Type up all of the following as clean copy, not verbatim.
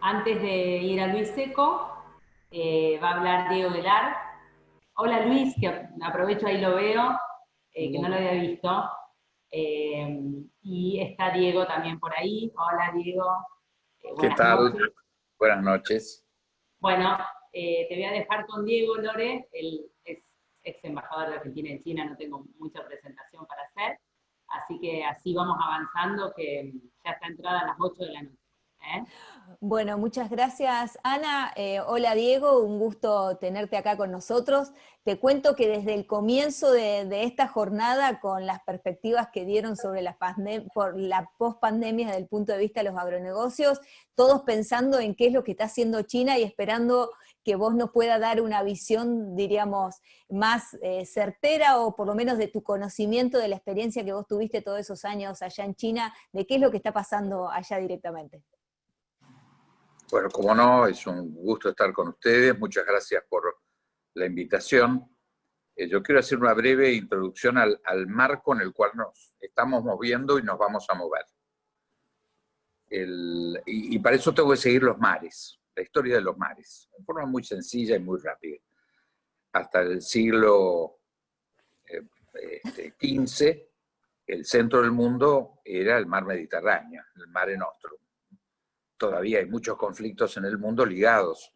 Antes de ir a Luis Seco, va a hablar Diego Velar. Hola Luis, que aprovecho ahí lo veo, que no lo había visto. Y está Diego también por ahí. Hola Diego, ¿Qué buenas tal? noches. Buenas noches. Bueno, te voy a dejar con Diego Lore, él es ex embajador de Argentina en China, no tengo mucha presentación para hacer, así que así vamos avanzando, que ya está entrada a las 8 de la noche. ¿Eh? Bueno, muchas gracias, Ana. Hola, Diego, un gusto tenerte acá con nosotros. Te cuento que desde el comienzo de esta jornada, con las perspectivas que dieron sobre por la post-pandemia desde el punto de vista de los agronegocios, todos pensando en qué es lo que está haciendo China y esperando que vos nos pueda dar una visión, diríamos, más certera o por lo menos de tu conocimiento, de la experiencia que vos tuviste todos esos años allá en China, de qué es lo que está pasando allá directamente. Bueno, como no, es un gusto estar con ustedes. Muchas gracias por la invitación. Yo quiero hacer una breve introducción al marco en el cual nos estamos moviendo y nos vamos a mover. Y para eso tengo que seguir los mares, la historia de los mares, de forma muy sencilla y muy rápida. Hasta el siglo XV, el centro del mundo era el mar Mediterráneo, el Mare Nostrum. Todavía hay muchos conflictos en el mundo ligados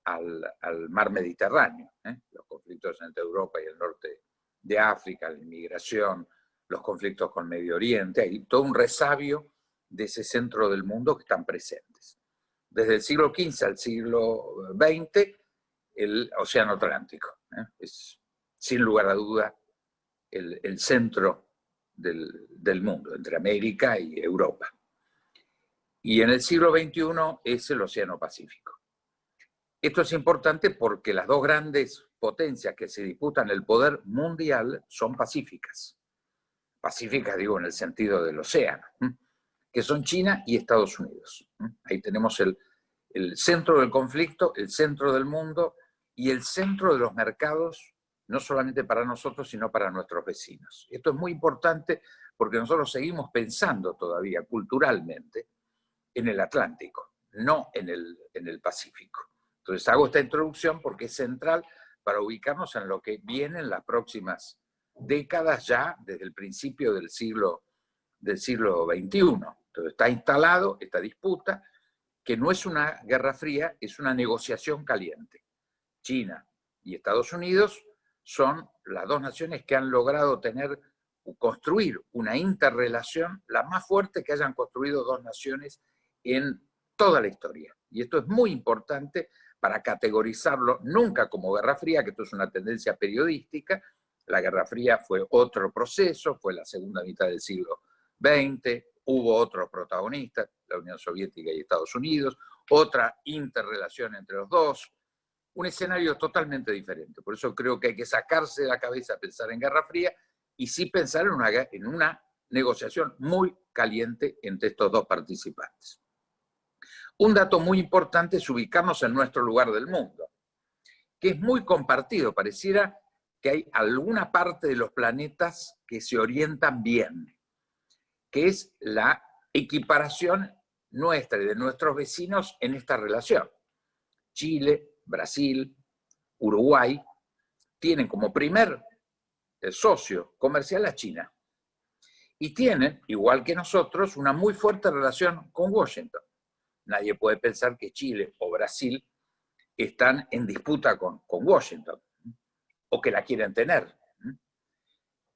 al mar Mediterráneo, los conflictos entre Europa y el norte de África, la inmigración, los conflictos con Medio Oriente, hay todo un resabio de ese centro del mundo que están presentes. Desde el siglo XV al siglo XX, el Océano Atlántico es, sin lugar a duda, el centro del mundo, entre América y Europa. Y en el siglo XXI es el Océano Pacífico. Esto es importante porque las dos grandes potencias que se disputan el poder mundial son pacíficas. Pacíficas, digo, en el sentido del océano, que son China y Estados Unidos. Ahí tenemos el centro del conflicto, el centro del mundo y el centro de los mercados, no solamente para nosotros, sino para nuestros vecinos. Esto es muy importante porque nosotros seguimos pensando todavía culturalmente en el Atlántico, no en el Pacífico. Entonces hago esta introducción porque es central para ubicarnos en lo que viene en las próximas décadas ya, desde el principio del siglo XXI. Entonces está instalado esta disputa, que no es una guerra fría, es una negociación caliente. China y Estados Unidos son las dos naciones que han logrado construir una interrelación, la más fuerte que hayan construido dos naciones en toda la historia. Y esto es muy importante para categorizarlo, nunca como Guerra Fría, que esto es una tendencia periodística. La Guerra Fría fue otro proceso, fue la segunda mitad del siglo XX, hubo otros protagonistas, la Unión Soviética y Estados Unidos, otra interrelación entre los dos, un escenario totalmente diferente. Por eso creo que hay que sacarse de la cabeza pensar en Guerra Fría y sí pensar en una negociación muy caliente entre estos dos participantes. Un dato muy importante es ubicarnos en nuestro lugar del mundo, que es muy compartido. Pareciera que hay alguna parte de los planetas que se orientan bien, que es la equiparación nuestra y de nuestros vecinos en esta relación. Chile, Brasil, Uruguay tienen como primer socio comercial a China y tienen, igual que nosotros, una muy fuerte relación con Washington. Nadie puede pensar que Chile o Brasil están en disputa con Washington o que la quieren tener.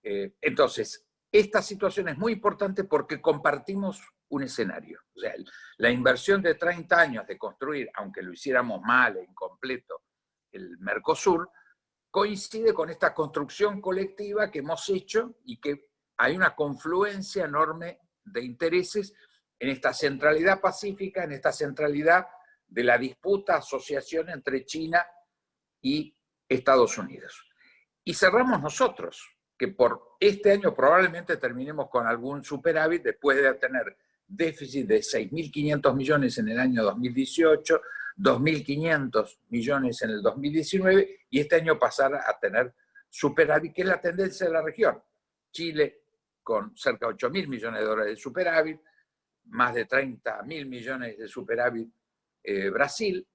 Entonces, esta situación es muy importante porque compartimos un escenario. O sea, la inversión de 30 años de construir, aunque lo hiciéramos mal e incompleto, el Mercosur, coincide con esta construcción colectiva que hemos hecho y que hay una confluencia enorme de intereses en esta centralidad pacífica, en esta centralidad de la disputa, asociación entre China y Estados Unidos. Y cerramos nosotros, que por este año probablemente terminemos con algún superávit después de tener déficit de 6.500 millones en el año 2018, 2.500 millones en el 2019 y este año pasar a tener superávit, que es la tendencia de la región. Chile con cerca de 8.000 millones de dólares de superávit, más de 30.000 millones de superávit Brasil,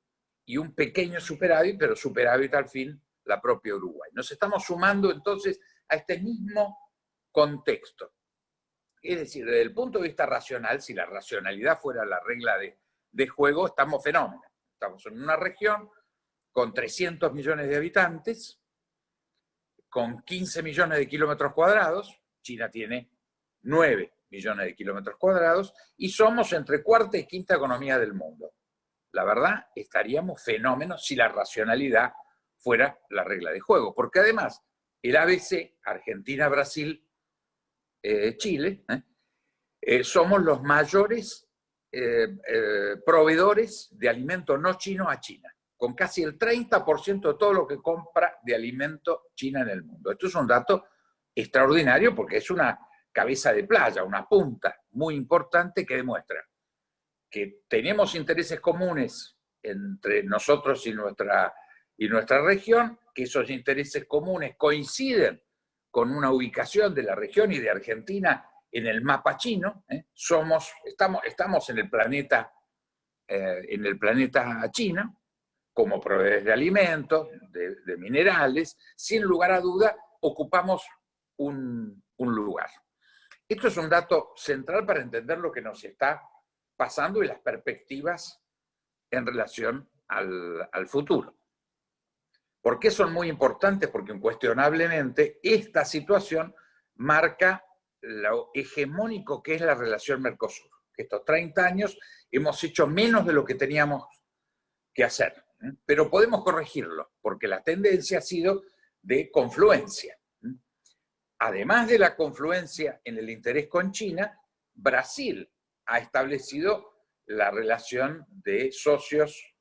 y un pequeño superávit, pero superávit al fin la propia Uruguay. Nos estamos sumando entonces a este mismo contexto. Es decir, desde el punto de vista racional, si la racionalidad fuera la regla de juego, estamos fenómenos. Estamos en una región con 300 millones de habitantes, con 15 millones de kilómetros cuadrados, China tiene 9 millones de kilómetros cuadrados, y somos entre cuarta y quinta economía del mundo. La verdad, estaríamos fenómenos si la racionalidad fuera la regla de juego, porque además el ABC, Argentina, Brasil, Chile, somos los mayores proveedores de alimento no chino a China, con casi el 30% de todo lo que compra de alimento China en el mundo. Esto es un dato extraordinario porque es una cabeza de playa, una punta muy importante que demuestra que tenemos intereses comunes entre nosotros y nuestra región, que esos intereses comunes coinciden con una ubicación de la región y de Argentina en el mapa chino. Estamos en el planeta China, como proveedores de alimentos, de minerales, sin lugar a duda ocupamos un lugar. Esto es un dato central para entender lo que nos está pasando y las perspectivas en relación al futuro. ¿Por qué son muy importantes? Porque incuestionablemente esta situación marca lo hegemónico que es la relación Mercosur. Estos 30 años hemos hecho menos de lo que teníamos que hacer, pero podemos corregirlo, porque la tendencia ha sido de confluencia. Además de la confluencia en el interés con China, Brasil ha establecido la relación de socios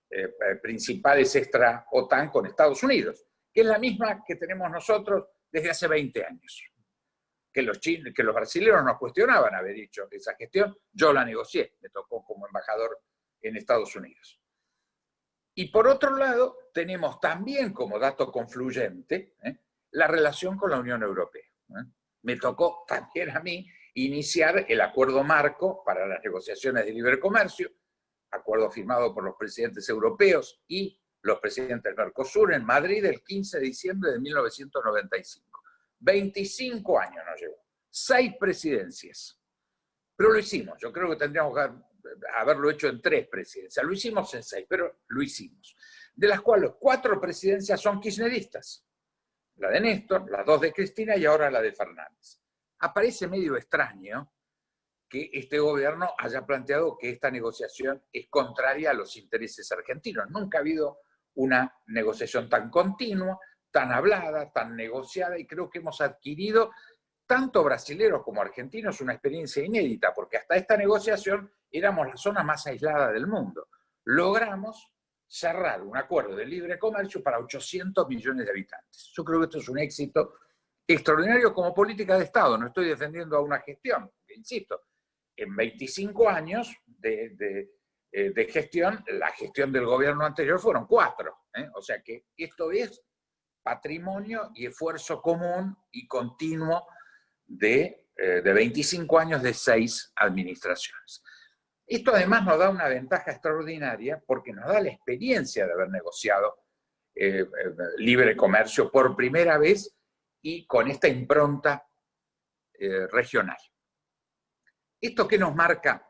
principales extra-OTAN con Estados Unidos, que es la misma que tenemos nosotros desde hace 20 años. Que los brasileños nos cuestionaban haber dicho esa gestión, yo la negocié, me tocó como embajador en Estados Unidos. Y por otro lado, tenemos también como dato confluyente la relación con la Unión Europea. Me tocó también a mí iniciar el acuerdo marco para las negociaciones de libre comercio, acuerdo firmado por los presidentes europeos y los presidentes del Mercosur en Madrid el 15 de diciembre de 1995. 25 años nos llevó, 6 presidencias. Pero lo hicimos, yo creo que tendríamos que haberlo hecho en 3 presidencias. Lo hicimos en 6, pero lo hicimos. De las cuales 4 presidencias son kirchneristas. La de Néstor, las 2 de Cristina y ahora la de Fernández. Aparece medio extraño que este gobierno haya planteado que esta negociación es contraria a los intereses argentinos. Nunca ha habido una negociación tan continua, tan hablada, tan negociada, y creo que hemos adquirido, tanto brasileños como argentinos, una experiencia inédita, porque hasta esta negociación éramos la zona más aislada del mundo. Logramos cerrar un acuerdo de libre comercio para 800 millones de habitantes. Yo creo que esto es un éxito extraordinario como política de Estado. No estoy defendiendo a una gestión, insisto, en 25 años de gestión, la gestión del gobierno anterior fueron 4. O sea que esto es patrimonio y esfuerzo común y continuo de 25 años de 6 administraciones. Esto además nos da una ventaja extraordinaria porque nos da la experiencia de haber negociado libre comercio por primera vez y con esta impronta regional. ¿Esto qué nos marca?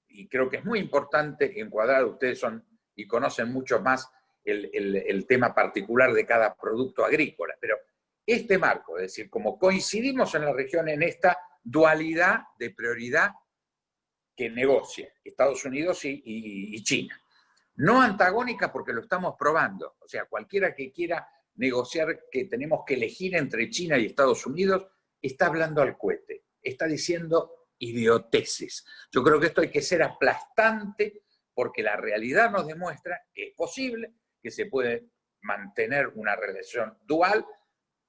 Y creo que es muy importante encuadrar, ustedes son y conocen mucho más el tema particular de cada producto agrícola, pero este marco, es decir, como coincidimos en la región en esta dualidad de prioridad que negocia Estados Unidos y China. No antagónica porque lo estamos probando, o sea, cualquiera que quiera negociar que tenemos que elegir entre China y Estados Unidos está hablando al cohete, está diciendo idioteces. Yo creo que esto hay que ser aplastante porque la realidad nos demuestra que es posible, que se puede mantener una relación dual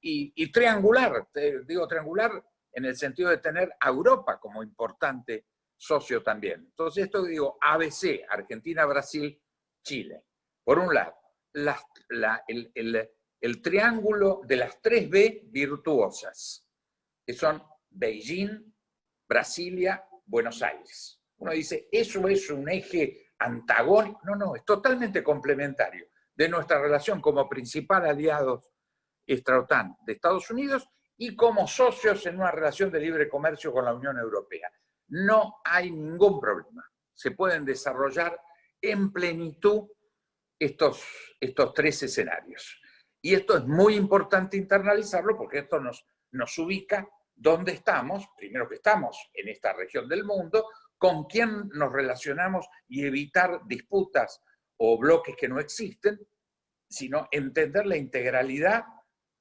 y triangular. Digo triangular en el sentido de tener a Europa como importante socio también. Entonces esto digo ABC, Argentina, Brasil, Chile. Por un lado, el triángulo de las 3B virtuosas, que son Beijing, Brasilia, Buenos Aires. Uno dice, eso es un eje antagónico, no, es totalmente complementario de nuestra relación como principal aliados extra-OTAN de Estados Unidos y como socios en una relación de libre comercio con la Unión Europea. No hay ningún problema. Se pueden desarrollar en plenitud estos tres escenarios. Y esto es muy importante internalizarlo porque esto nos ubica dónde estamos, primero que estamos en esta región del mundo, con quién nos relacionamos y evitar disputas o bloques que no existen, sino entender la integralidad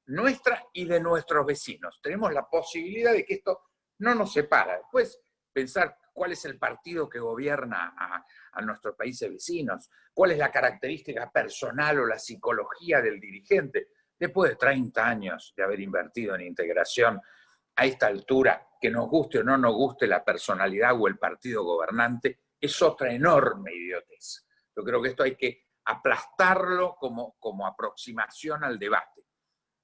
nuestra y de nuestros vecinos. Tenemos la posibilidad de que esto no nos separa. Después, pensar cuál es el partido que gobierna a nuestros países vecinos, cuál es la característica personal o la psicología del dirigente. Después de 30 años de haber invertido en integración, a esta altura, que nos guste o no nos guste la personalidad o el partido gobernante, es otra enorme idiotez. Yo creo que esto hay que aplastarlo como aproximación al debate.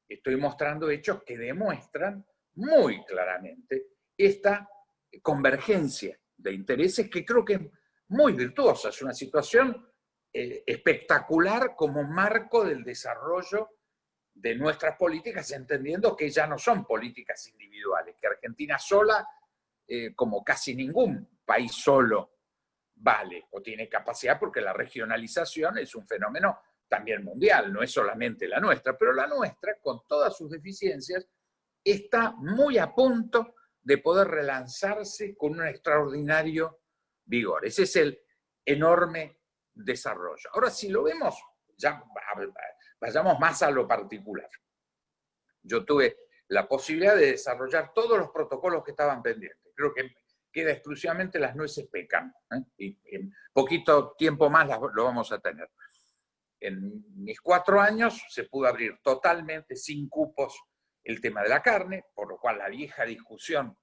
Estoy mostrando hechos que demuestran muy claramente esta convergencia de intereses que creo que es muy virtuosa. Es una situación espectacular como marco del desarrollo de nuestras políticas, entendiendo que ya no son políticas individuales, que Argentina sola, como casi ningún país solo, vale o tiene capacidad, porque la regionalización es un fenómeno también mundial, no es solamente la nuestra, pero la nuestra, con todas sus deficiencias, está muy a punto de poder relanzarse con un extraordinario vigor. Ese es el enorme desarrollo. Ahora, si lo vemos, ya vayamos más a lo particular. Yo tuve la posibilidad de desarrollar todos los protocolos que estaban pendientes. Creo que queda exclusivamente las nueces pecan, y en poquito tiempo más lo vamos a tener. En mis 4 años se pudo abrir totalmente, sin cupos, el tema de la carne, por lo cual la vieja discusión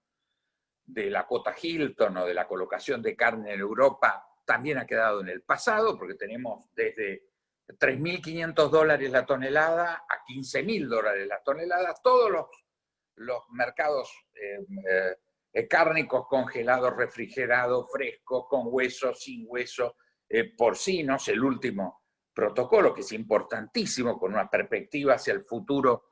de la cuota Hilton o de la colocación de carne en Europa también ha quedado en el pasado, porque tenemos desde $3.500 la tonelada a $15.000 la tonelada, todos los mercados cárnicos congelados, refrigerados, frescos, con hueso, sin hueso, porcinos, el último protocolo que es importantísimo con una perspectiva hacia el futuro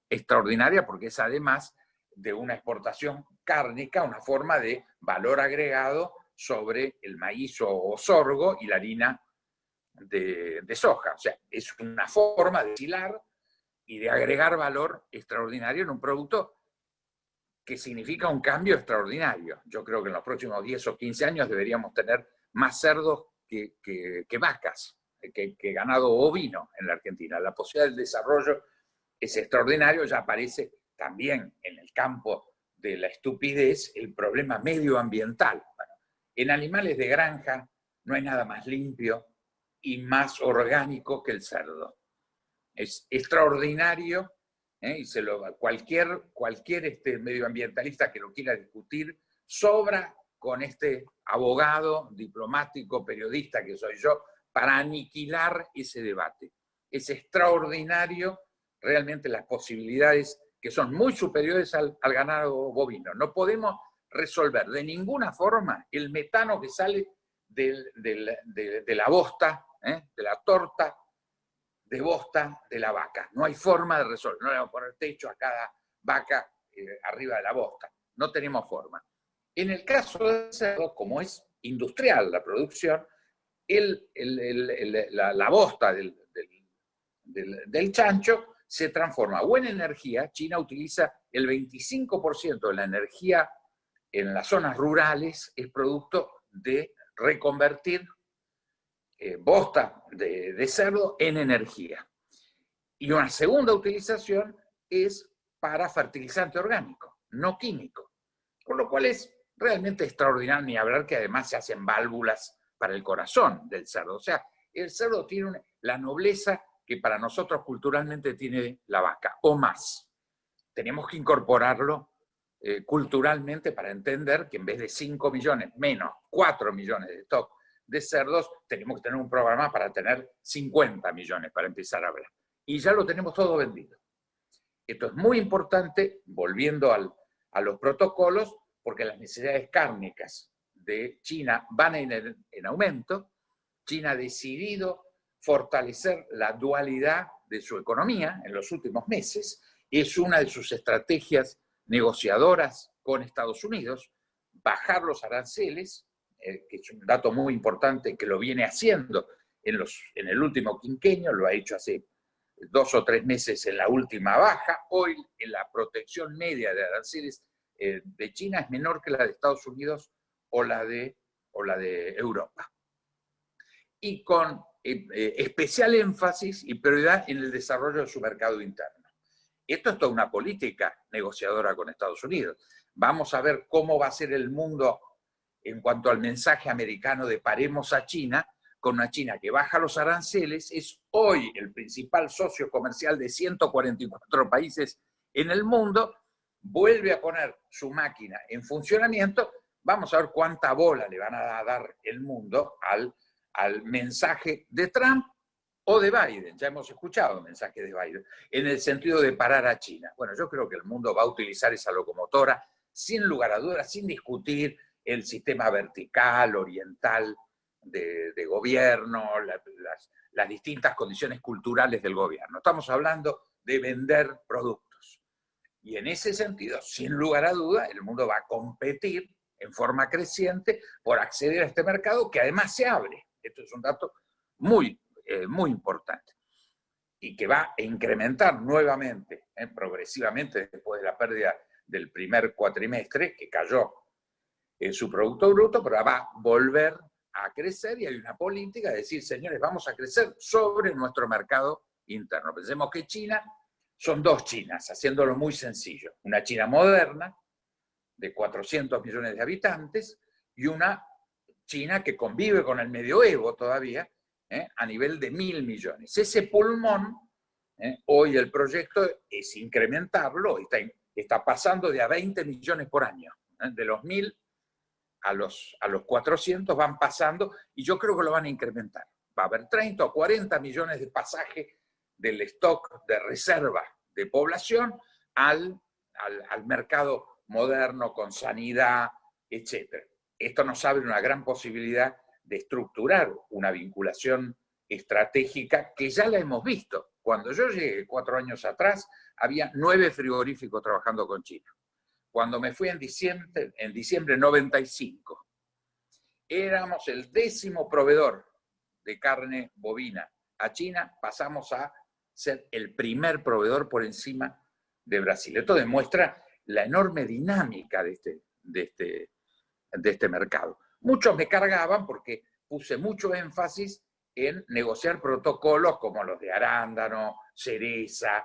extraordinaria, porque es además de una exportación cárnica, una forma de valor agregado sobre el maíz o sorgo y la harina de soja. O sea, es una forma de hilar y de agregar valor extraordinario en un producto que significa un cambio extraordinario. Yo creo que en los próximos 10 o 15 años deberíamos tener más cerdos que vacas, que ganado ovino en la Argentina. La posibilidad del desarrollo es extraordinario, ya aparece también en el campo de la estupidez el problema medioambiental. Bueno, en animales de granja no hay nada más limpio y más orgánico que el cerdo. Es extraordinario, y cualquier medioambientalista que lo quiera discutir sobra con este abogado, diplomático, periodista que soy yo, para aniquilar ese debate. Es extraordinario realmente las posibilidades que son muy superiores al ganado bovino. No podemos resolver de ninguna forma el metano que sale de la bosta, de la torta de bosta de la vaca. No hay forma de resolver. No le vamos a poner techo a cada vaca arriba de la bosta. No tenemos forma. En el caso del cerdo, como es industrial la producción, la bosta del chancho se transforma o en energía. China utiliza el 25% de la energía en las zonas rurales, es producto de reconvertir bosta de cerdo en energía. Y una segunda utilización es para fertilizante orgánico, no químico. Con lo cual es realmente extraordinario, ni hablar que además se hacen válvulas para el corazón del cerdo. O sea, el cerdo tiene la nobleza que para nosotros culturalmente tiene la vaca, o más. Tenemos que incorporarlo culturalmente para entender que en vez de 5 millones, menos 4 millones de stock de cerdos, tenemos que tener un programa para tener 50 millones para empezar a hablar. Y ya lo tenemos todo vendido. Esto es muy importante, volviendo a los protocolos, porque las necesidades cárnicas de China van en aumento China ha decidido fortalecer la dualidad de su economía en los últimos meses. Es una de sus estrategias negociadoras con Estados Unidos, bajar los aranceles, que es un dato muy importante que lo viene haciendo en el último quinquenio, lo ha hecho hace 2 o 3 meses en la última baja. Hoy en la protección media de aranceles de China es menor que la de Estados Unidos o la de Europa. Y con especial énfasis y prioridad en el desarrollo de su mercado interno. Esto es toda una política negociadora con Estados Unidos. Vamos a ver cómo va a ser el mundo en cuanto al mensaje americano de paremos a China, con una China que baja los aranceles, es hoy el principal socio comercial de 144 países en el mundo, vuelve a poner su máquina en funcionamiento. Vamos a ver cuánta bola le van a dar el mundo al mensaje de Trump o de Biden. Ya hemos escuchado el mensaje de Biden, en el sentido de parar a China. Bueno, yo creo que el mundo va a utilizar esa locomotora sin lugar a dudas, sin discutir el sistema vertical, oriental de gobierno, las distintas condiciones culturales del gobierno. Estamos hablando de vender productos. Y en ese sentido, sin lugar a duda, el mundo va a competir en forma creciente por acceder a este mercado que además se abre. Esto es un dato muy importante. Y que va a incrementar nuevamente, progresivamente, después de la pérdida del primer cuatrimestre, que cayó en su Producto Bruto, pero va a volver a crecer, y hay una política de decir, señores, vamos a crecer sobre nuestro mercado interno. Pensemos que China son 2 Chinas, haciéndolo muy sencillo. Una China moderna, de 400 millones de habitantes, y una China que convive con el medioevo todavía, a nivel de 1.000 millones. Ese pulmón, hoy el proyecto es incrementarlo, está pasando de a 20 millones por año. De los 1.000 a los 400 van pasando, y yo creo que lo van a incrementar. Va a haber 30 o 40 millones de pasajes del stock de reserva de población al mercado moderno, con sanidad, etc. Esto nos abre una gran posibilidad de estructurar una vinculación estratégica que ya la hemos visto. Cuando yo llegué 4 años atrás, había 9 frigoríficos trabajando con China. Cuando me fui en diciembre 95, éramos el 10º proveedor de carne bovina a China, pasamos a ser el primer proveedor por encima de Brasil. Esto demuestra la enorme dinámica de este mercado. Muchos me cargaban porque puse mucho énfasis en negociar protocolos como los de arándano, cereza,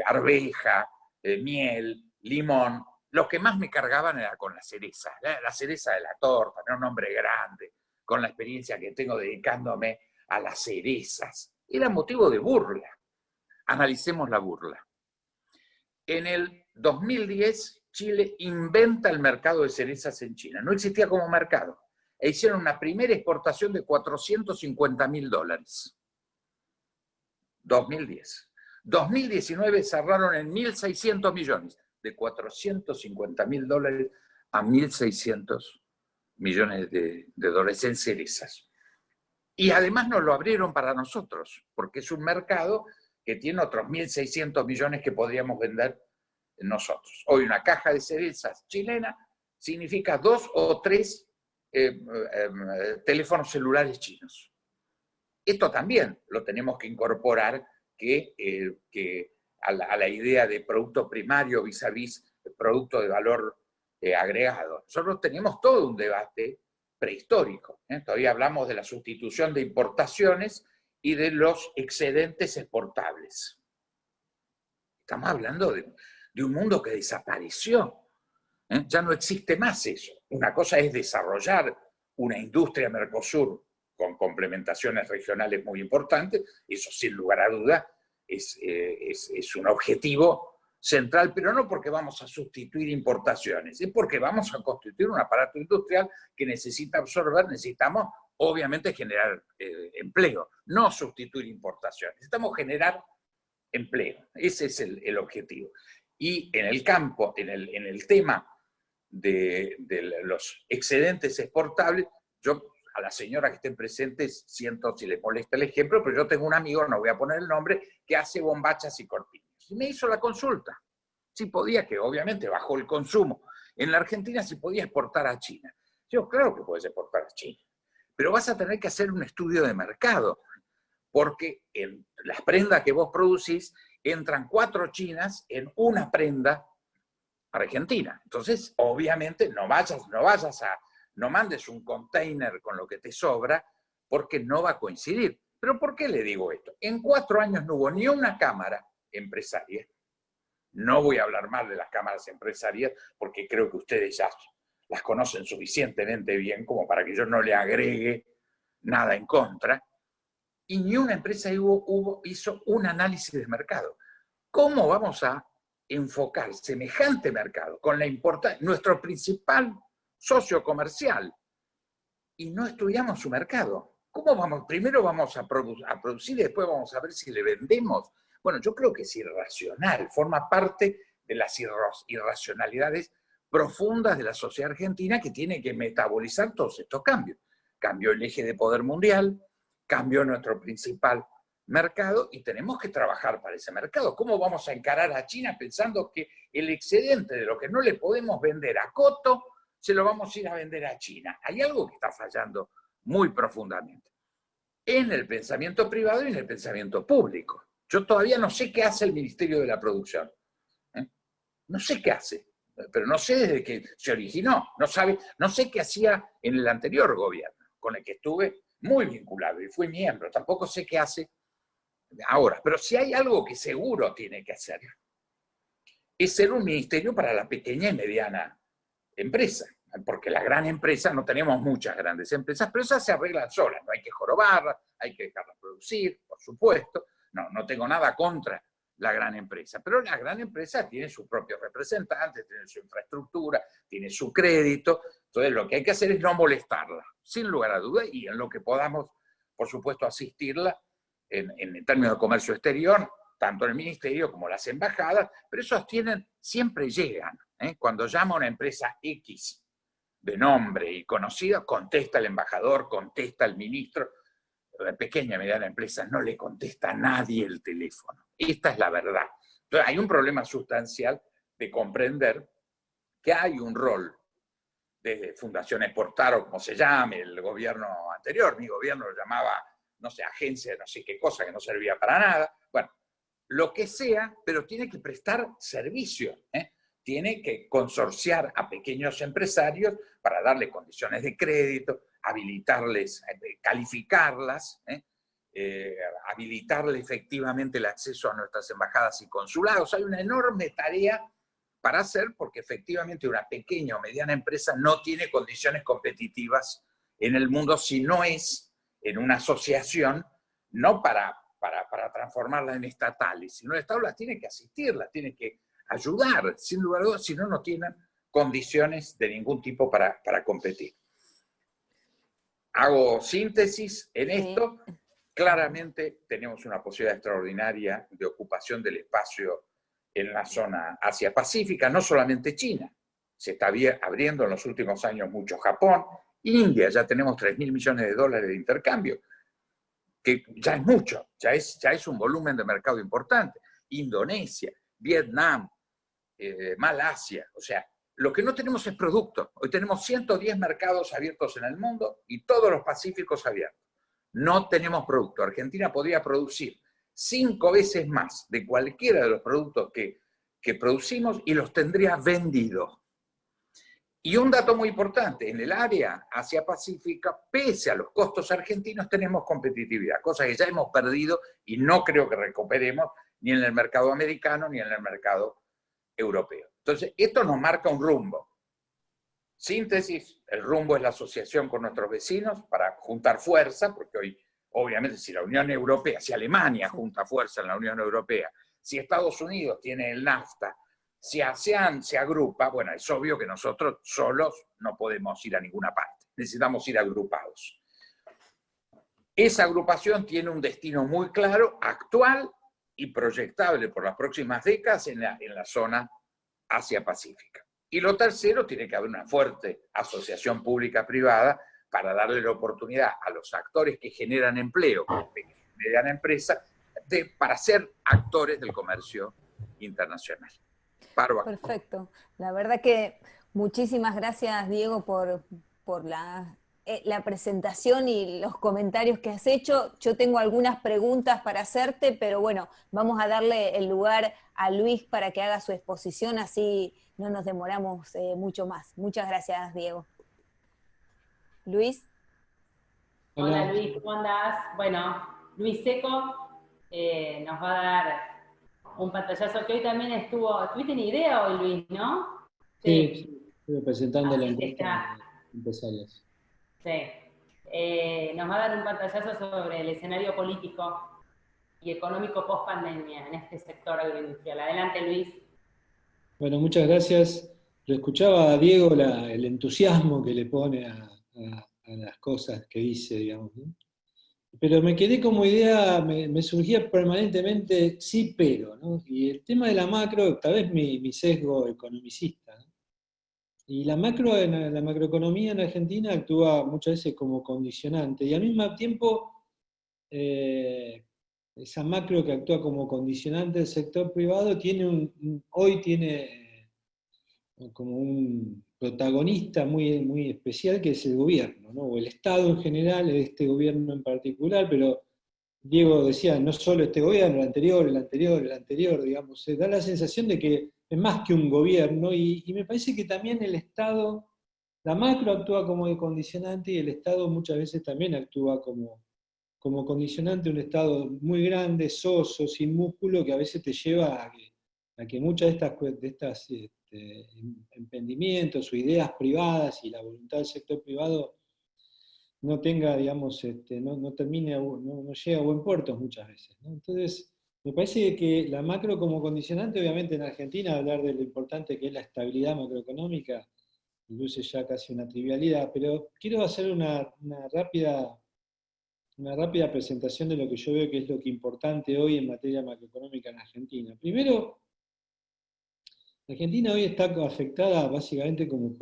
arveja, miel, limón. Los que más me cargaban era con la cereza de la torta, era un hombre grande, con la experiencia que tengo dedicándome a las cerezas. Era motivo de burla. Analicemos la burla. En el 2010, Chile inventa el mercado de cerezas en China. No existía como mercado. E hicieron una primera exportación de $450.000. 2010. 2019 cerraron en 1.600 millones. De $450.000 a 1.600 millones de dólares en cerezas. Y además nos lo abrieron para nosotros, porque es un mercado que tiene otros 1.600 millones que podríamos vender nosotros. Hoy una caja de cerezas chilena significa 2 o 3 teléfonos celulares chinos. Esto también lo tenemos que incorporar a la idea de producto primario vis-a-vis producto de valor agregado. Nosotros tenemos todo un debate prehistórico. Todavía hablamos de la sustitución de importaciones y de los excedentes exportables. Estamos hablando de un mundo que desapareció. Ya no existe más eso. Una cosa es desarrollar una industria Mercosur con complementaciones regionales muy importantes, eso sin lugar a duda es un objetivo central, pero no porque vamos a sustituir importaciones, es porque vamos a constituir un aparato industrial que necesita absorber, necesitamos obviamente generar empleo, no sustituir importaciones, necesitamos generar empleo, ese es el objetivo. Y en el campo, en el tema de los excedentes exportables, yo a la señora que estén presentes, siento si les molesta el ejemplo, pero yo tengo un amigo, no voy a poner el nombre, que hace bombachas y corpiños. Y me hizo la consulta. Si podía, que obviamente bajó el consumo. En la Argentina si podía exportar a China. Yo, claro que puedes exportar a China, pero vas a tener que hacer un estudio de mercado, porque en las prendas que vos producís entran 4 chinas en una prenda argentina. Entonces, obviamente, no mandes un container con lo que te sobra, porque no va a coincidir. ¿Pero por qué le digo esto? En 4 años no hubo ni una cámara empresaria. No voy a hablar mal de las cámaras empresarias, porque creo que ustedes ya las conocen suficientemente bien como para que yo no le agregue nada en contra. Y ni una empresa hizo un análisis de mercado. ¿Cómo vamos a enfocar semejante mercado con la importancia, nuestro principal socio comercial, y no estudiamos su mercado? ¿Cómo vamos? Primero vamos a producir y después vamos a ver si le vendemos. Bueno, yo creo que es irracional, forma parte de las irracionalidades profundas de la sociedad argentina, que tiene que metabolizar todos estos cambios. Cambió el eje de poder mundial, cambió nuestro principal mercado y tenemos que trabajar para ese mercado. ¿Cómo vamos a encarar a China pensando que el excedente de lo que no le podemos vender a Coto se lo vamos a ir a vender a China? Hay algo que está fallando muy profundamente en el pensamiento privado y en el pensamiento público. Yo todavía no sé qué hace el Ministerio de la Producción. No sé qué hace, pero no sé desde que se originó. No sé qué hacía en el anterior gobierno, con el que estuve muy vinculado y fui miembro. Tampoco sé qué hace ahora. Pero si hay algo que seguro tiene que hacer, es ser un ministerio para la pequeña y mediana empresa. Porque la gran empresa, no tenemos muchas grandes empresas, pero esas se arreglan solas. No hay que jorobarlas, hay que dejarlas producir, por supuesto. No tengo nada contra la gran empresa, pero la gran empresa tiene sus propios representantes, tiene su infraestructura, tiene su crédito. Entonces lo que hay que hacer es no molestarla, sin lugar a dudas, y en lo que podamos, por supuesto, asistirla en términos de comercio exterior, tanto el ministerio como las embajadas, pero esos siempre llegan. Cuando llama a una empresa X de nombre y conocida, contesta el embajador, contesta el ministro. La pequeña y mediana empresa no le contesta a nadie el teléfono. Esta es la verdad. Entonces hay un problema sustancial de comprender que hay un rol de Fundación Exportar, o como se llame, el gobierno anterior, mi gobierno lo llamaba, no sé, agencia de no sé qué cosa, que no servía para nada. Bueno, lo que sea, pero tiene que prestar servicio, tiene que consorciar a pequeños empresarios para darle condiciones de crédito, habilitarles, calificarlas, habilitarle efectivamente el acceso a nuestras embajadas y consulados. Hay una enorme tarea para hacer, porque efectivamente una pequeña o mediana empresa no tiene condiciones competitivas en el mundo si no es en una asociación, no para transformarla en estatales, sino el Estado las tiene que asistir, las tiene que ayudar, sin lugar a dudas, si no tienen condiciones de ningún tipo para competir. Hago síntesis en esto. Claramente tenemos una posibilidad extraordinaria de ocupación del espacio en la zona Asia-Pacífica, no solamente China. Se está abriendo en los últimos años mucho Japón, India, ya tenemos 3.000 millones de dólares de intercambio, que ya es mucho, ya es un volumen de mercado importante. Indonesia, Vietnam, Malasia, o sea, lo que no tenemos es producto. Hoy tenemos 110 mercados abiertos en el mundo y todos los pacíficos abiertos. No tenemos producto. Argentina podría producir 5 veces más de cualquiera de los productos que producimos y los tendría vendidos. Y un dato muy importante, en el área Asia-Pacífica, pese a los costos argentinos, tenemos competitividad, cosa que ya hemos perdido y no creo que recuperemos ni en el mercado americano ni en el mercado europeo. Entonces, esto nos marca un rumbo. Síntesis, el rumbo es la asociación con nuestros vecinos para juntar fuerza, porque hoy, obviamente, si la Unión Europea, si Alemania junta fuerza en la Unión Europea, si Estados Unidos tiene el NAFTA, si ASEAN se agrupa, bueno, es obvio que nosotros solos no podemos ir a ninguna parte, necesitamos ir agrupados. Esa agrupación tiene un destino muy claro, actual y proyectable por las próximas décadas en la zona Asia-Pacífica. Y lo tercero, tiene que haber una fuerte asociación pública-privada para darle la oportunidad a los actores que generan empleo, como pequeña y mediana empresa, para ser actores del comercio internacional. Perfecto. La verdad que muchísimas gracias, Diego, por la presentación y los comentarios que has hecho. Yo tengo algunas preguntas para hacerte, pero bueno, vamos a darle el lugar a Luis para que haga su exposición, así no nos demoramos mucho más. Muchas gracias, Diego. Luis. Hola Luis, ¿cómo andás? Bueno, Luis Seco nos va a dar un pantallazo que hoy también ¿tuviste ni idea hoy, Luis, no? Sí, estuve presentando la Así que encuesta de empresarios. Sí. Nos va a dar un pantallazo sobre el escenario político y económico post-pandemia en este sector agroindustrial. Adelante, Luis. Bueno, muchas gracias. Lo escuchaba a Diego, el entusiasmo que le pone a las cosas que dice, digamos, ¿no? Pero me quedé como idea, me surgía permanentemente sí, pero, ¿no? Y el tema de la macro, tal vez mi sesgo economicista, ¿no? Y la macroeconomía en Argentina actúa muchas veces como condicionante, y al mismo tiempo esa macro que actúa como condicionante del sector privado hoy tiene como un protagonista muy, muy especial, que es el gobierno, ¿no? O el Estado en general, este gobierno en particular, pero Diego decía, no solo este gobierno, el anterior, digamos, da la sensación de que es más que un gobierno, y me parece que también el Estado, la macro actúa como condicionante, y el Estado muchas veces también actúa como condicionante, un Estado muy grande, soso, sin músculo, que a veces te lleva a que muchas de estas emprendimientos o ideas privadas y la voluntad del sector privado no tenga, digamos, no termine, no llegue a buen puerto muchas veces, ¿no? Entonces, me parece que la macro como condicionante, obviamente en Argentina, hablar de lo importante que es la estabilidad macroeconómica, luce ya casi una trivialidad, pero quiero hacer una rápida presentación de lo que yo veo que es lo que es importante hoy en materia macroeconómica en Argentina. Primero, Argentina hoy está afectada básicamente como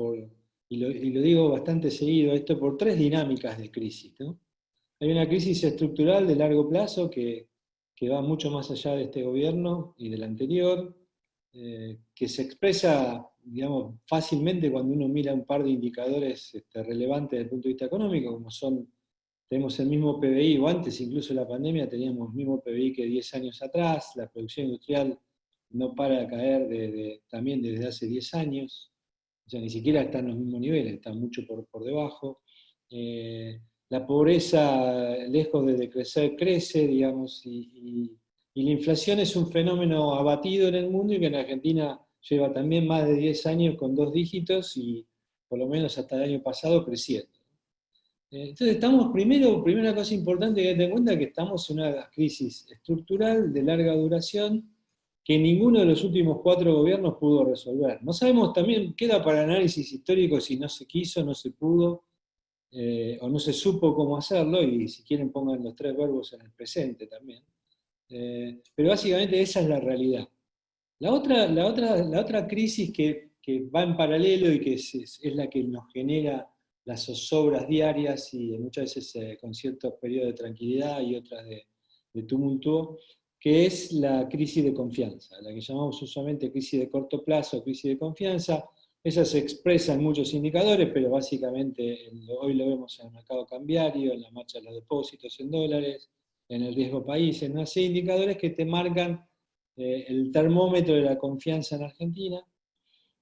y lo digo bastante seguido, esto por tres dinámicas de crisis, ¿no? Hay una crisis estructural de largo plazo que va mucho más allá de este gobierno y del anterior, que se expresa, digamos, fácilmente cuando uno mira un par de indicadores relevantes desde el punto de vista económico, como tenemos el mismo PBI, o antes incluso de la pandemia teníamos el mismo PBI que 10 años atrás, la producción industrial no para de caer también desde hace 10 años, o sea, ni siquiera está en los mismos niveles, está mucho por debajo. La pobreza, lejos de decrecer, crece, digamos, y la inflación es un fenómeno abatido en el mundo y que en Argentina lleva también más de 10 años con 2 dígitos y por lo menos hasta el año pasado creciendo. Entonces estamos, primera cosa importante que tener en cuenta es que estamos en una crisis estructural de larga duración que ninguno de los últimos 4 gobiernos pudo resolver. No sabemos, también queda para análisis histórico si no se quiso, no se pudo, o no se supo cómo hacerlo, y si quieren pongan los 3 verbos en el presente también. Pero básicamente esa es la realidad. La otra crisis que va en paralelo y que es la que nos genera las zozobras diarias y muchas veces con ciertos periodos de tranquilidad y otras de tumulto, que es la crisis de confianza, la que llamamos usualmente crisis de corto plazo, crisis de confianza. Esa se expresa en muchos indicadores, pero básicamente hoy lo vemos en el mercado cambiario, en la marcha de los depósitos en dólares, en el riesgo país, en una serie de indicadores que te marcan el termómetro de la confianza en Argentina.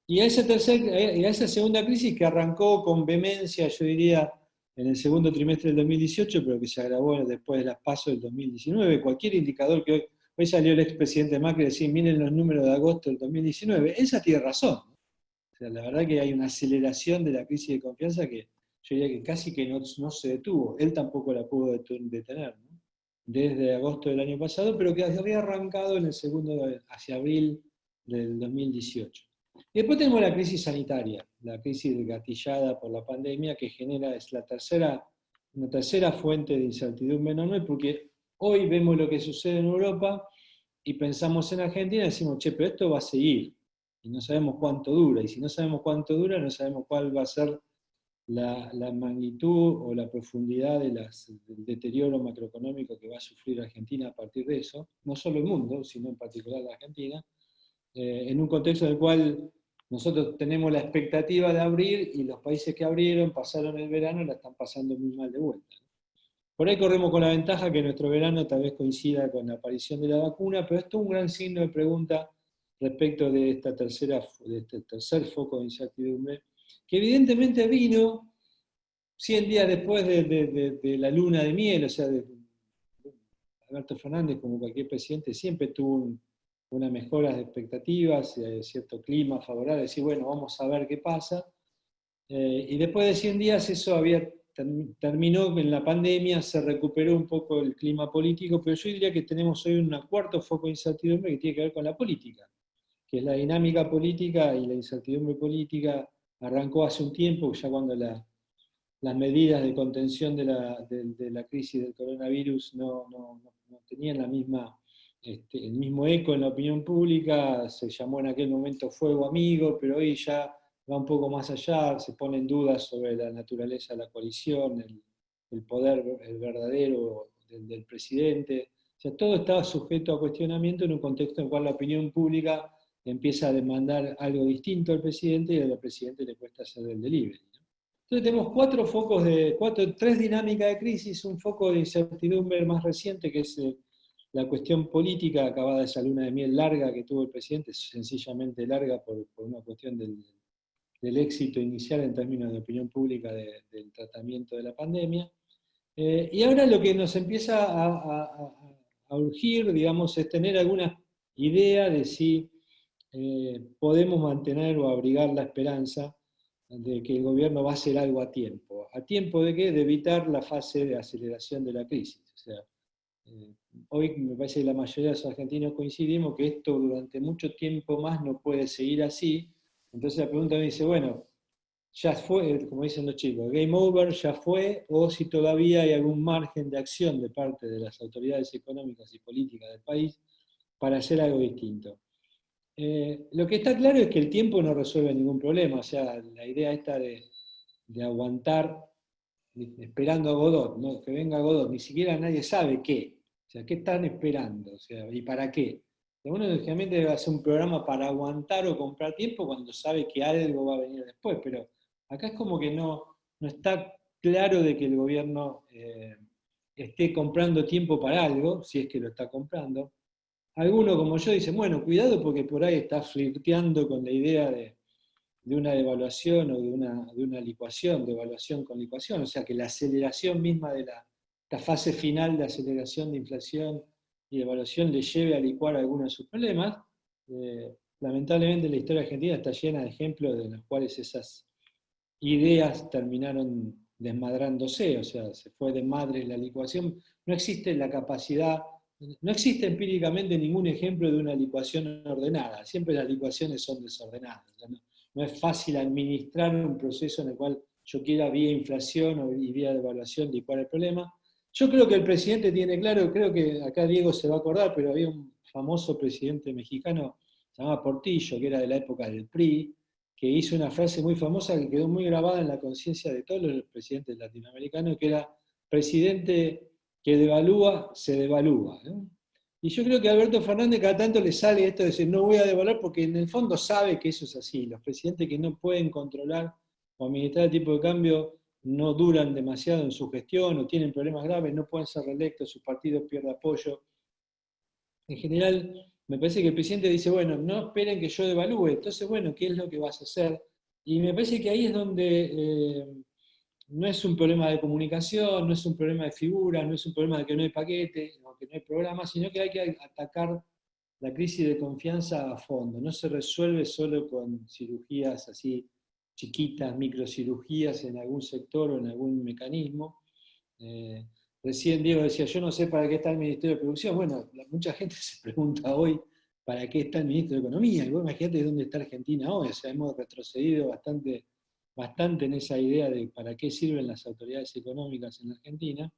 Y a esa segunda crisis que arrancó con vehemencia, yo diría, en el segundo trimestre del 2018, pero que se agravó después de las PASO del 2019, cualquier indicador que hoy salió el expresidente Macri a decir, miren los números de agosto del 2019, esa tiene razón. O sea, la verdad que hay una aceleración de la crisis de confianza que yo diría que casi que no se detuvo. Él tampoco la pudo detener, ¿no? Desde agosto del año pasado, pero que había arrancado en el hacia abril del 2018. Y después tenemos la crisis sanitaria, la crisis gatillada por la pandemia, que es una tercera fuente de incertidumbre enorme, porque hoy vemos lo que sucede en Europa y pensamos en Argentina y decimos, che, pero esto va a seguir, y no sabemos cuánto dura, y si no sabemos cuánto dura, no sabemos cuál va a ser la magnitud o la profundidad del deterioro macroeconómico que va a sufrir Argentina a partir de eso, no solo el mundo, sino en particular la Argentina, en un contexto en el cual nosotros tenemos la expectativa de abrir y los países que abrieron, pasaron el verano y la están pasando muy mal de vuelta. Por ahí corremos con la ventaja que nuestro verano tal vez coincida con la aparición de la vacuna, pero esto es un gran signo de pregunta respecto de este tercer foco de incertidumbre, que evidentemente vino 100 días después de la luna de miel, o sea, Alberto Fernández, como cualquier presidente, siempre tuvo una mejora de expectativas, cierto clima favorable, decir, bueno, vamos a ver qué pasa. Y después de 100 días eso terminó en la pandemia, se recuperó un poco el clima político, pero yo diría que tenemos hoy un cuarto foco de incertidumbre que tiene que ver con la política, que es la dinámica política, y la incertidumbre política arrancó hace un tiempo, ya cuando las medidas de contención de la crisis del coronavirus no tenían el mismo eco en la opinión pública. Se llamó en aquel momento fuego amigo, pero hoy ya va un poco más allá, se pone en duda sobre la naturaleza de la coalición, el poder el verdadero del presidente. O sea, todo estaba sujeto a cuestionamiento en un contexto en el cual la opinión pública empieza a demandar algo distinto al presidente y al presidente le cuesta hacer el delivery. Entonces tenemos tres dinámicas de crisis, un foco de incertidumbre más reciente, que es la cuestión política acabada de esa luna de miel larga que tuvo el presidente, sencillamente larga por una cuestión del éxito inicial en términos de opinión pública del tratamiento de la pandemia. Y ahora lo que nos empieza a urgir, digamos, es tener alguna idea de si podemos mantener o abrigar la esperanza de que el gobierno va a hacer algo a tiempo. ¿A tiempo de qué? De evitar la fase de aceleración de la crisis. O sea, hoy me parece que la mayoría de los argentinos coincidimos que esto durante mucho tiempo más no puede seguir así. Entonces la pregunta me dice, bueno, ya fue, como dicen los chicos, game over, ya fue, o si todavía hay algún margen de acción de parte de las autoridades económicas y políticas del país para hacer algo distinto. Lo que está claro es que el tiempo no resuelve ningún problema, o sea, la idea esta de aguantar esperando a Godot, ¿no? Que venga Godot, ni siquiera nadie sabe qué, o sea, ¿qué están esperando? O sea, ¿y para qué? Uno lógicamente debe hacer un programa para aguantar o comprar tiempo cuando sabe que algo va a venir después, pero acá es como que no está claro de que el gobierno esté comprando tiempo para algo, si es que lo está comprando. Algunos como yo dicen, bueno, cuidado porque por ahí está flirteando con la idea de una devaluación o de una licuación, devaluación con licuación, o sea que la aceleración misma de esta fase final de aceleración de inflación y devaluación le lleve a licuar algunos de sus problemas. Lamentablemente la historia argentina está llena de ejemplos de los cuales esas ideas terminaron desmadrándose, o sea, se fue de madre la licuación. No existe la capacidad, no existe empíricamente ningún ejemplo de una licuación ordenada, siempre las licuaciones son desordenadas. O sea, no es fácil administrar un proceso en el cual yo quiera vía inflación y vía devaluación licuar el problema. Yo creo que el presidente tiene claro, creo que acá Diego se va a acordar, pero había un famoso presidente mexicano, se llamaba Portillo, que era de la época del PRI, que hizo una frase muy famosa que quedó muy grabada en la conciencia de todos los presidentes latinoamericanos, que era: presidente que devalúa, se devalúa, ¿no? Y yo creo que a Alberto Fernández cada tanto le sale esto de decir, no voy a devaluar, porque en el fondo sabe que eso es así. Los presidentes que no pueden controlar o administrar el tipo de cambio no duran demasiado en su gestión o tienen problemas graves, no pueden ser reelectos, sus partidos pierden apoyo. En general, me parece que el presidente dice, bueno, no esperen que yo devalúe, entonces, bueno, ¿qué es lo que vas a hacer? Y me parece que ahí es donde no es un problema de comunicación, no es un problema de figura, no es un problema de que no hay paquete, o que no hay programa, sino que hay que atacar la crisis de confianza a fondo. No se resuelve solo con cirugías así chiquitas, microcirugías en algún sector o en algún mecanismo. Recién Diego decía, yo no sé para qué está el Ministerio de Producción. Bueno, mucha gente se pregunta hoy para qué está el Ministro de Economía. Y vos imagínate dónde está Argentina hoy. O sea, hemos retrocedido bastante en esa idea de para qué sirven las autoridades económicas en Argentina.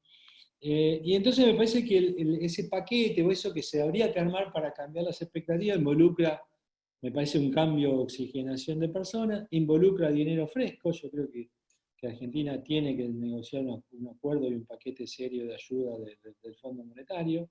Y entonces me parece que ese paquete o eso que se habría que armar para cambiar las expectativas involucra, me parece, un cambio de oxigenación de personas, involucra dinero fresco. Yo creo que que Argentina tiene que negociar un acuerdo y un paquete serio de ayuda del Fondo Monetario.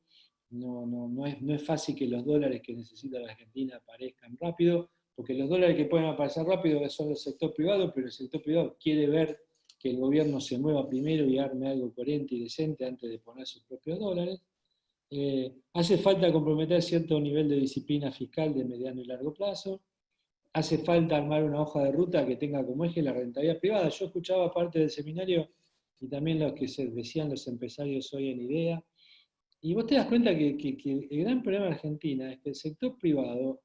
No es fácil que los dólares que necesita la Argentina aparezcan rápido, porque los dólares que pueden aparecer rápido son del sector privado, pero el sector privado quiere ver que el gobierno se mueva primero y arme algo coherente y decente antes de poner sus propios dólares. Hace falta comprometer cierto nivel de disciplina fiscal de mediano y largo plazo. Hace falta armar una hoja de ruta que tenga como eje la rentabilidad privada. Yo escuchaba parte del seminario y también lo que se decían los empresarios hoy en IDEA. Y vos te das cuenta que el gran problema de Argentina es que el sector privado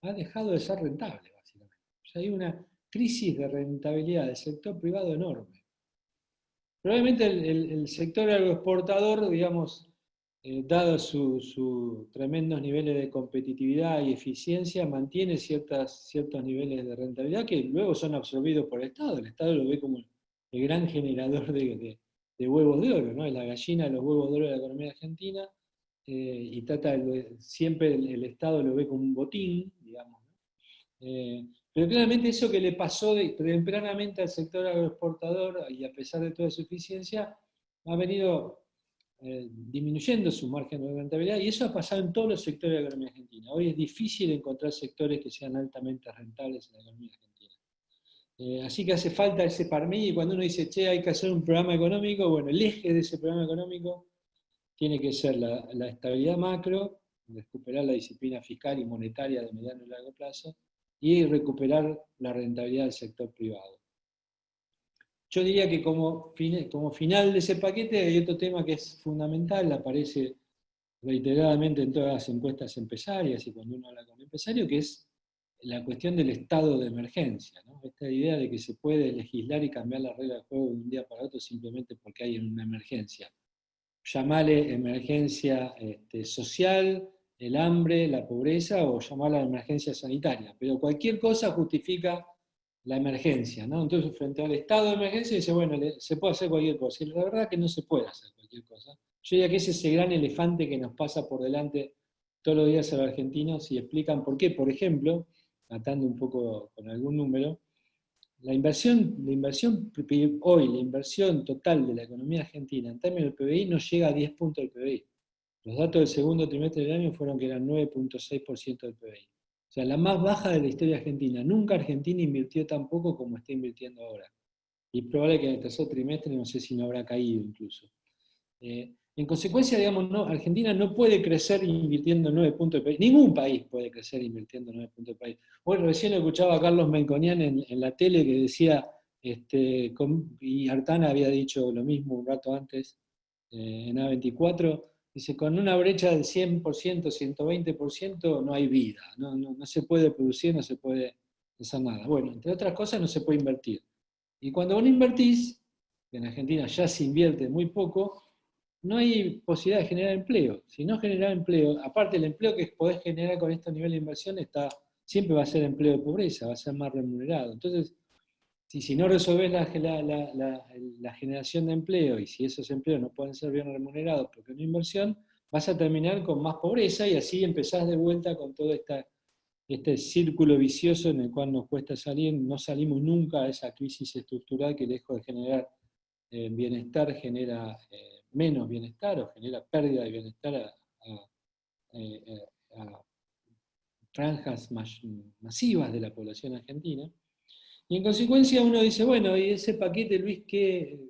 ha dejado de ser rentable, básicamente. O sea, hay una crisis de rentabilidad del sector privado enorme. Probablemente el sector agroexportador, digamos, dado sus tremendos niveles de competitividad y eficiencia, mantiene ciertos niveles de rentabilidad que luego son absorbidos por el Estado. El Estado lo ve como el gran generador de huevos de oro, ¿no? Es la gallina de los huevos de oro de la economía argentina, y siempre el Estado lo ve como un botín, digamos, ¿no? Pero claramente eso que le pasó tempranamente al sector agroexportador, y a pesar de toda su eficiencia, ha venido disminuyendo su margen de rentabilidad, y eso ha pasado en todos los sectores de la economía argentina. Hoy es difícil encontrar sectores que sean altamente rentables en la economía argentina. Así que hace falta ese par medio, y cuando uno dice, che, hay que hacer un programa económico, bueno, el eje de ese programa económico tiene que ser la estabilidad macro, recuperar la disciplina fiscal y monetaria de mediano y largo plazo, y recuperar la rentabilidad del sector privado. Yo diría que como final de ese paquete hay otro tema que es fundamental, aparece reiteradamente en todas las encuestas empresarias y cuando uno habla con empresarios, que es la cuestión del estado de emergencia, ¿no? Esta idea de que se puede legislar y cambiar la regla del juego de un día para otro simplemente porque hay una emergencia. Llamale emergencia social, el hambre, la pobreza, o llamarla emergencia sanitaria, pero cualquier cosa justifica la emergencia, ¿no? Entonces, frente al estado de emergencia, dice, bueno, se puede hacer cualquier cosa, y la verdad es que no se puede hacer cualquier cosa. Yo diría que ese es ese gran elefante que nos pasa por delante todos los días a los argentinos, y explican por qué. Por ejemplo, atando un poco con algún número, la inversión hoy, la inversión total de la economía argentina en términos del PBI no llega a 10 puntos del PBI. Los datos del segundo trimestre del año fueron que eran 9.6% del PBI. O sea, la más baja de la historia argentina. Nunca Argentina invirtió tan poco como está invirtiendo ahora. Y es probable que en el tercer trimestre no sé si no habrá caído incluso. En consecuencia, digamos, Argentina no puede crecer invirtiendo 9 puntos del PBI. Ningún país puede crecer invirtiendo 9 puntos del PBI. Bueno, recién escuchaba a Carlos Menconian en la tele que decía, y Artana había dicho lo mismo un rato antes, en A24, dice, con una brecha del 100%, 120% no hay vida, no se puede producir, no se puede hacer nada. Bueno, entre otras cosas no se puede invertir. Y cuando vos invertís, que en Argentina ya se invierte muy poco, no hay posibilidad de generar empleo. Si no generar empleo, aparte el empleo que podés generar con estos niveles de inversión siempre va a ser empleo de pobreza, va a ser más remunerado. Entonces, si no resolvés la generación de empleo, y si esos empleos no pueden ser bien remunerados porque no hay inversión, vas a terminar con más pobreza, y así empezás de vuelta con todo este círculo vicioso en el cual nos cuesta salir. No salimos nunca de esa crisis estructural que, lejos de generar bienestar, genera menos bienestar o genera pérdida de bienestar a franjas masivas de la población argentina. Y en consecuencia uno dice, bueno, ¿y ese paquete, Luis,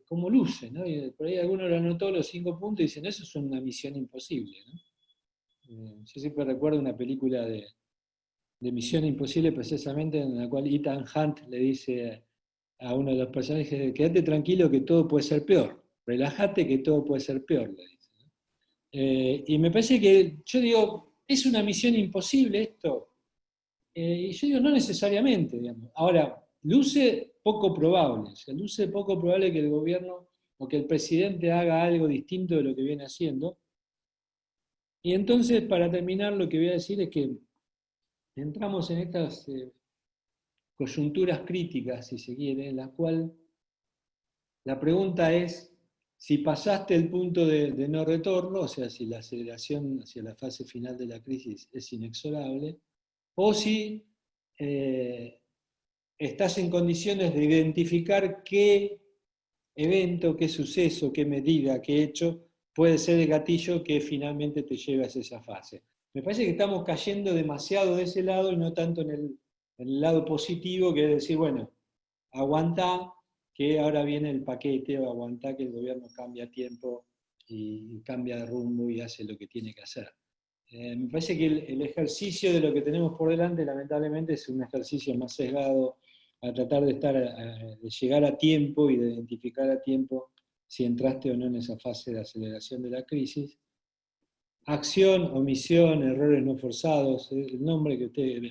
cómo luce? ¿No? Y por ahí alguno lo anotó los 5 puntos y dicen, eso es una misión imposible, ¿no? Yo siempre recuerdo una película de Misión Imposible, precisamente, en la cual Ethan Hunt le dice a uno de los personajes, quédate tranquilo que todo puede ser peor, relájate que todo puede ser peor, le dice, ¿no? Y me parece que, yo digo, ¿es una misión imposible esto? Y yo digo, no necesariamente, digamos. Ahora, luce poco probable, o sea, luce poco probable que el gobierno o que el presidente haga algo distinto de lo que viene haciendo. Y entonces, para terminar, lo que voy a decir es que entramos en estas coyunturas críticas, si se quiere, en las cuales la pregunta es si pasaste el punto de no retorno, o sea, si la aceleración hacia la fase final de la crisis es inexorable, o si estás en condiciones de identificar qué evento, qué suceso, qué medida, qué hecho puede ser el gatillo que finalmente te lleve a esa fase. Me parece que estamos cayendo demasiado de ese lado y no tanto en el lado positivo, que es decir, bueno, aguantá que ahora viene el paquete, o aguantá que el gobierno cambia tiempo y cambia de rumbo y hace lo que tiene que hacer. Me parece que el ejercicio de lo que tenemos por delante, lamentablemente, es un ejercicio más sesgado a tratar de de llegar a tiempo y de identificar a tiempo si entraste o no en esa fase de aceleración de la crisis. Acción, omisión, errores no forzados, el nombre que usted,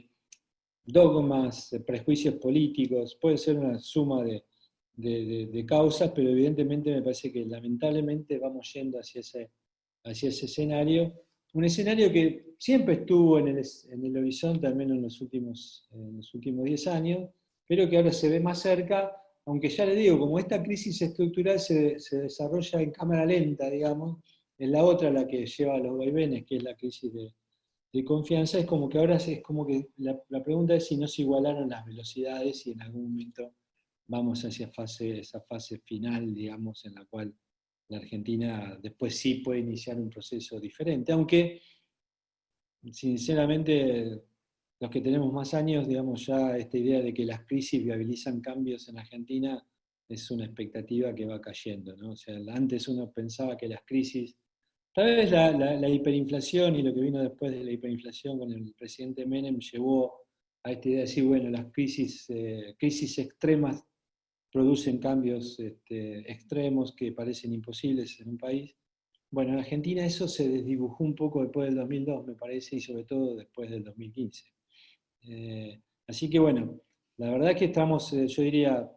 dogmas, prejuicios políticos, puede ser una suma de causas, pero evidentemente me parece que lamentablemente vamos yendo hacia ese escenario. Un escenario que siempre estuvo en el horizonte, al menos en los últimos 10 años, pero que ahora se ve más cerca, aunque ya le digo, como esta crisis estructural se desarrolla en cámara lenta, digamos, es la otra la que lleva a los vaivenes, que es la crisis de confianza, es como que ahora es como que la pregunta es si no se igualaron las velocidades y en algún momento vamos hacia esa fase final, digamos, en la cual la Argentina después sí puede iniciar un proceso diferente, aunque sinceramente los que tenemos más años, digamos, ya esta idea de que las crisis viabilizan cambios en Argentina es una expectativa que va cayendo, ¿no? O sea, antes uno pensaba que las crisis, tal vez la hiperinflación y lo que vino después de la hiperinflación con el presidente Menem llevó a esta idea de decir, bueno, las crisis extremas producen cambios extremos que parecen imposibles en un país. Bueno, en Argentina eso se desdibujó un poco después del 2002, me parece, y sobre todo después del 2015. Así que bueno, la verdad que estamos, yo diría,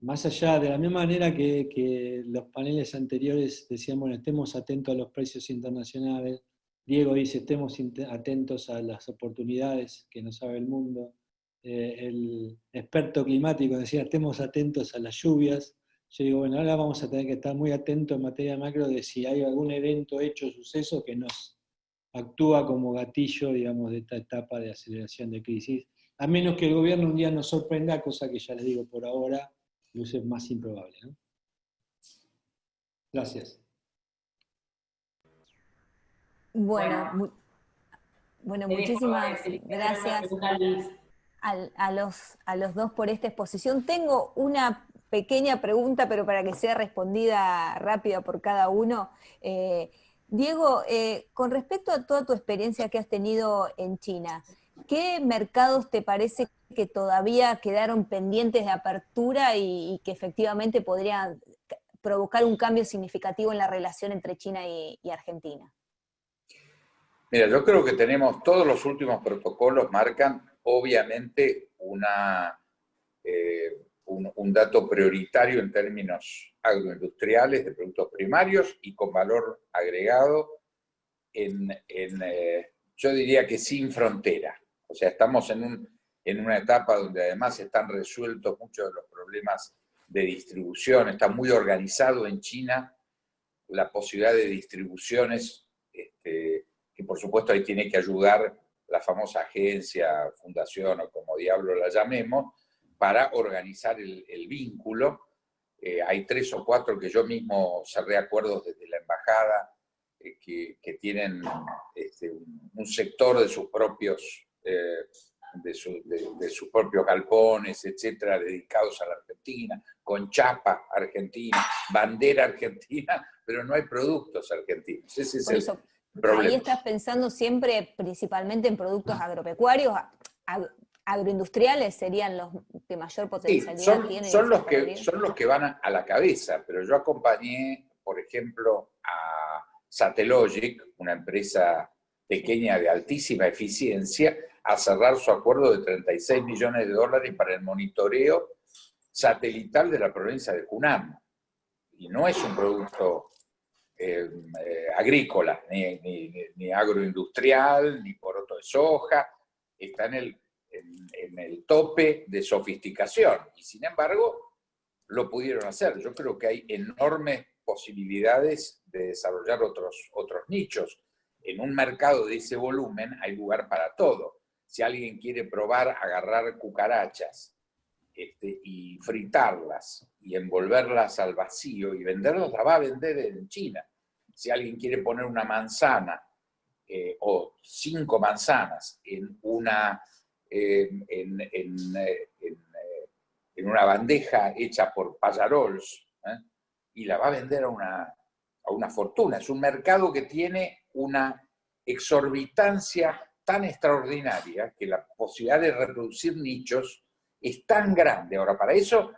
más allá, de la misma manera que los paneles anteriores decían, bueno, estemos atentos a los precios internacionales, Diego dice, estemos atentos a las oportunidades que nos abre el mundo, el experto climático decía, estemos atentos a las lluvias. Yo digo, bueno, ahora vamos a tener que estar muy atentos en materia macro de si hay algún evento, hecho, suceso que nos actúa como gatillo, digamos, de esta etapa de aceleración de crisis, a menos que el gobierno un día nos sorprenda, cosa que ya les digo por ahora, luce más improbable, ¿no? Gracias. Bueno, muchísimas gracias a los dos por esta exposición. Tengo una pequeña pregunta, pero para que sea respondida rápida por cada uno. Diego, con respecto a toda tu experiencia que has tenido en China, ¿qué mercados te parece que todavía quedaron pendientes de apertura y que efectivamente podrían provocar un cambio significativo en la relación entre China y Argentina? Mira, yo creo que todos los últimos protocolos marcan obviamente un dato prioritario en términos agroindustriales de productos primarios y con valor agregado yo diría que sin frontera. O sea, estamos en una etapa donde además están resueltos muchos de los problemas de distribución, está muy organizado en China la posibilidad de distribuciones, que por supuesto ahí tiene que ayudar la famosa agencia, fundación o como diablo la llamemos, para organizar el vínculo. Hay 3 o 4 que yo mismo cerré acuerdos desde la embajada, que tienen un sector de sus propios de sus propios galpones, etcétera, dedicados a la Argentina, con chapa argentina, bandera argentina, pero no hay productos argentinos. Ese es el problema. Ahí estás pensando siempre principalmente en productos agropecuarios, agroindustriales serían los que mayor potencialidad tienen. Son los que van a la cabeza, pero yo acompañé, por ejemplo, a Satellogic, una empresa pequeña de altísima eficiencia, a cerrar su acuerdo de $36 millones para el monitoreo satelital de la provincia de Hunan. Y no es un producto agrícola, ni agroindustrial, ni poroto de soja, está en el tope de sofisticación. Y sin embargo, lo pudieron hacer. Yo creo que hay enormes posibilidades de desarrollar otros nichos. En un mercado de ese volumen hay lugar para todo. Si alguien quiere probar agarrar cucarachas y fritarlas y envolverlas al vacío y venderlas, las va a vender en China. Si alguien quiere poner una manzana o 5 manzanas en una bandeja hecha por Pallarols, y la va a vender a una fortuna. Es un mercado que tiene una exorbitancia tan extraordinaria que la posibilidad de reproducir nichos es tan grande. Ahora, para eso,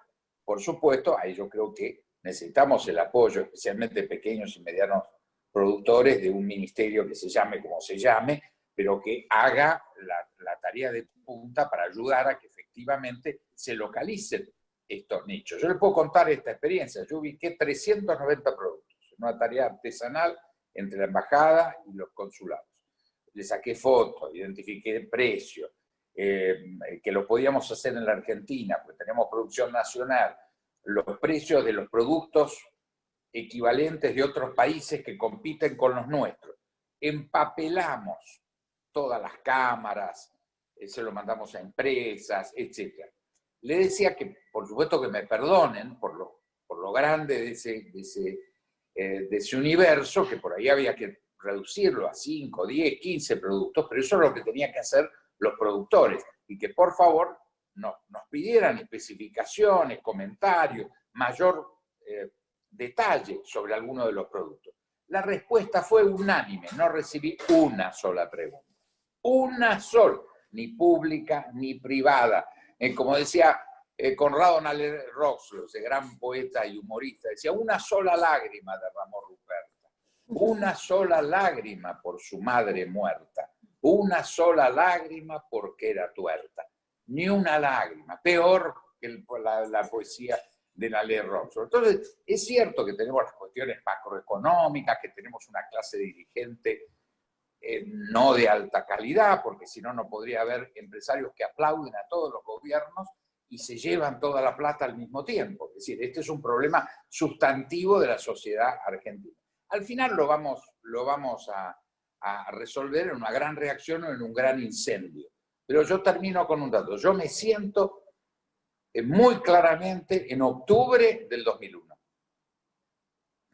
por supuesto, ahí yo creo que necesitamos el apoyo, especialmente de pequeños y medianos productores, de un ministerio que se llame como se llame, pero que haga la tarea de punta para ayudar a que efectivamente se localicen estos nichos. Yo les puedo contar esta experiencia. Yo ubiqué 390 productos, una tarea artesanal entre la embajada y los consulados. Le saqué fotos, identifiqué el precio, que lo podíamos hacer en la Argentina, porque tenemos producción nacional, los precios de los productos equivalentes de otros países que compiten con los nuestros. Empapelamos todas las cámaras, se lo mandamos a empresas, etc. Le decía que, por supuesto, que me perdonen por lo grande de ese universo, que por ahí había que reducirlo a 5, 10, 15 productos, pero eso es lo que tenían que hacer los productores, y que por favor nos pidieran especificaciones, comentarios, mayor detalle sobre alguno de los productos. La respuesta fue unánime, no recibí una sola pregunta. Una sola, ni pública ni privada. Como decía Conrado Nalle-Roxlo, ese gran poeta y humorista, decía, una sola lágrima derramó Ruperta, una sola lágrima por su madre muerta, una sola lágrima porque era tuerta. Ni una lágrima, peor que la poesía de Nalle-Roxlo. Entonces, es cierto que tenemos las cuestiones macroeconómicas, que tenemos una clase dirigente no de alta calidad, porque si no, no podría haber empresarios que aplauden a todos los gobiernos y se llevan toda la plata al mismo tiempo. Es decir, este es un problema sustantivo de la sociedad argentina. Al final lo vamos a resolver en una gran reacción o en un gran incendio. Pero yo termino con un dato. Yo me siento muy claramente en octubre del 2001.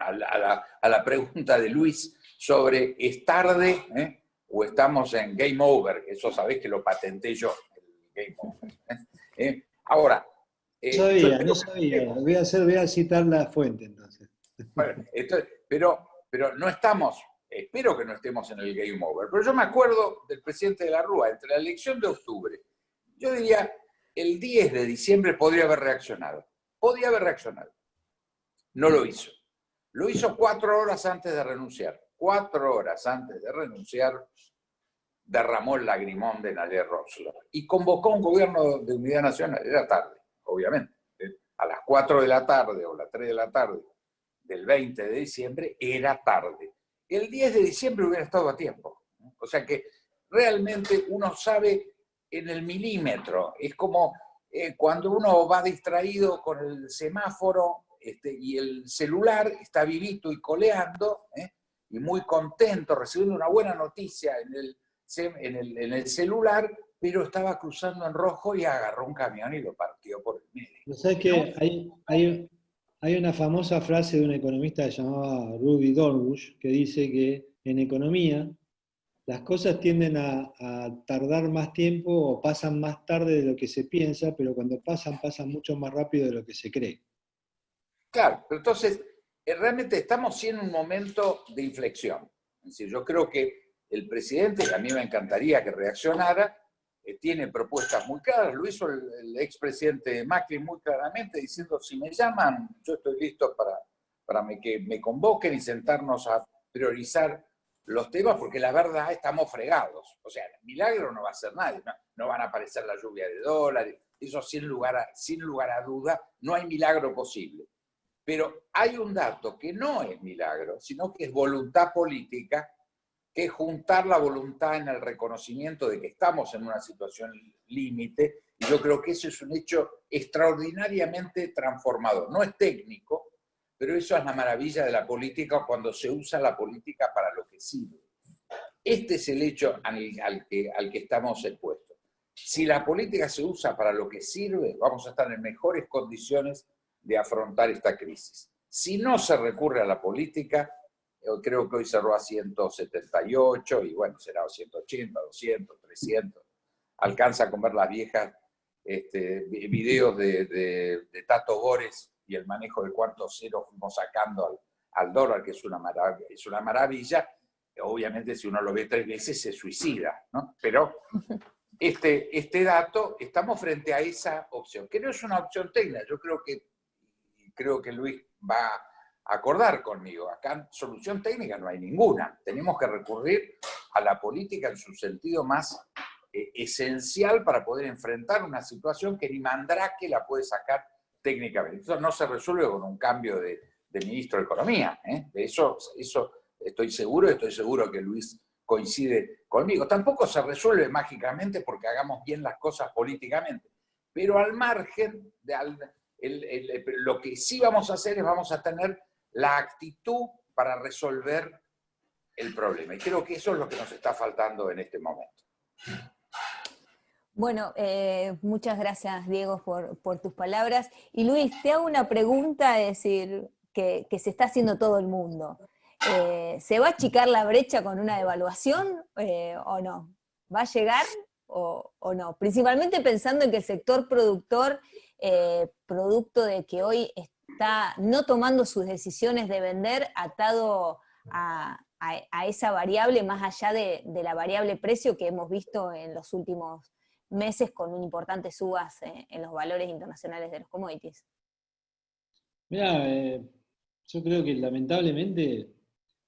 A la pregunta de Luis sobre ¿es tarde o estamos en game over? Eso sabés que lo patenté yo, el game over. Ahora... no sabía. Voy a citar la fuente entonces. Bueno, pero no estamos, espero que no estemos en el game over, pero yo me acuerdo del presidente de la Rúa, entre la elección de octubre, yo diría, el 10 de diciembre podría haber reaccionado. No lo hizo. Lo hizo 4 horas antes de renunciar. 4 horas antes de renunciar, derramó el lagrimón de Nalle-Roxlo y convocó un gobierno de unidad nacional. Era tarde, obviamente. A las 4 de la tarde o las 3 de la tarde del 20 de diciembre era tarde. El 10 de diciembre hubiera estado a tiempo. O sea que realmente uno sabe en el milímetro. Es como cuando uno va distraído con el semáforo y el celular está vivito y coleando, y muy contento, recibiendo una buena noticia en el celular, pero estaba cruzando en rojo y agarró un camión y lo partió por el medio. ¿Sabes qué? Hay una famosa frase de un economista que se llamaba Rudy Dornbush, que dice que en economía las cosas tienden a tardar más tiempo o pasan más tarde de lo que se piensa, pero cuando pasan mucho más rápido de lo que se cree. Claro, pero entonces realmente estamos en un momento de inflexión. Es decir, yo creo que el presidente, y a mí me encantaría que reaccionara, tiene propuestas muy claras. Lo hizo el expresidente Macri muy claramente, diciendo, si me llaman, yo estoy listo para que me convoquen y sentarnos a priorizar los temas, porque la verdad estamos fregados. O sea, milagro no va a hacer nadie, no van a aparecer la lluvia de dólares, eso sin lugar a duda, no hay milagro posible. Pero hay un dato que no es milagro, sino que es voluntad política, que es juntar la voluntad en el reconocimiento de que estamos en una situación límite, y yo creo que eso es un hecho extraordinariamente transformador. No es técnico, pero eso es la maravilla de la política cuando se usa la política para lo que sirve. Este es el hecho al que estamos expuestos. Si la política se usa para lo que sirve, vamos a estar en mejores condiciones de afrontar esta crisis. Si no se recurre a la política, creo que hoy cerró a 178 y bueno, será a 180, 200, 300. Alcanza con ver las viejas videos de Tato Bores y el manejo del cuarto cero fuimos sacando al dólar, que es una maravilla. Obviamente si uno lo ve 3 veces se suicida, ¿no? Pero este dato, estamos frente a esa opción, que no es una opción técnica. Yo creo que Luis va a acordar conmigo. Acá solución técnica no hay ninguna. Tenemos que recurrir a la política en su sentido más esencial para poder enfrentar una situación que ni Mandrake la puede sacar técnicamente. Esto no se resuelve con un cambio de ministro de Economía. De eso estoy seguro que Luis coincide conmigo. Tampoco se resuelve mágicamente porque hagamos bien las cosas políticamente, pero al margen, lo que sí vamos a hacer es vamos a tener la actitud para resolver el problema. Y creo que eso es lo que nos está faltando en este momento. Bueno, muchas gracias, Diego, por tus palabras. Y Luis, te hago una pregunta, es decir, que se está haciendo todo el mundo. ¿Se va a achicar la brecha con una devaluación o no? ¿Va a llegar o no? Principalmente pensando en que el sector productor, producto de que hoy está no tomando sus decisiones de vender, atado a esa variable, más allá de la variable precio que hemos visto en los últimos meses con importantes subas en los valores internacionales de los commodities. Mirá, yo creo que lamentablemente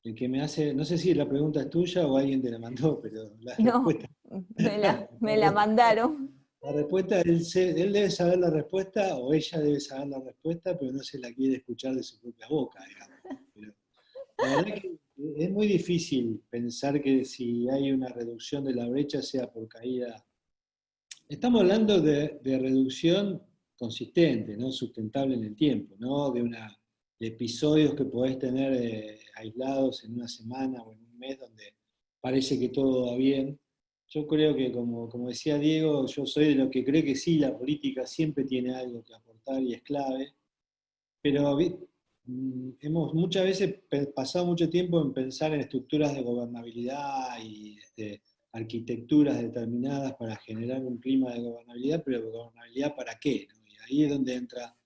el que me hace, no sé si la pregunta es tuya o alguien te la mandó, pero la respuesta... me la mandaron. La respuesta, él debe saber la respuesta o ella debe saber la respuesta, pero no se la quiere escuchar de su propia boca, digamos. Pero la verdad que es muy difícil pensar que si hay una reducción de la brecha sea por caída. Estamos hablando de reducción consistente, ¿no? Sustentable en el tiempo, no de episodios que podés tener aislados en una semana o en un mes donde parece que todo va bien. Yo creo que, como decía Diego, yo soy de los que cree que sí, la política siempre tiene algo que aportar y es clave, pero hemos muchas veces pasado mucho tiempo en pensar en estructuras de gobernabilidad y arquitecturas determinadas para generar un clima de gobernabilidad, pero gobernabilidad ¿para qué? ¿No? Y ahí es donde entra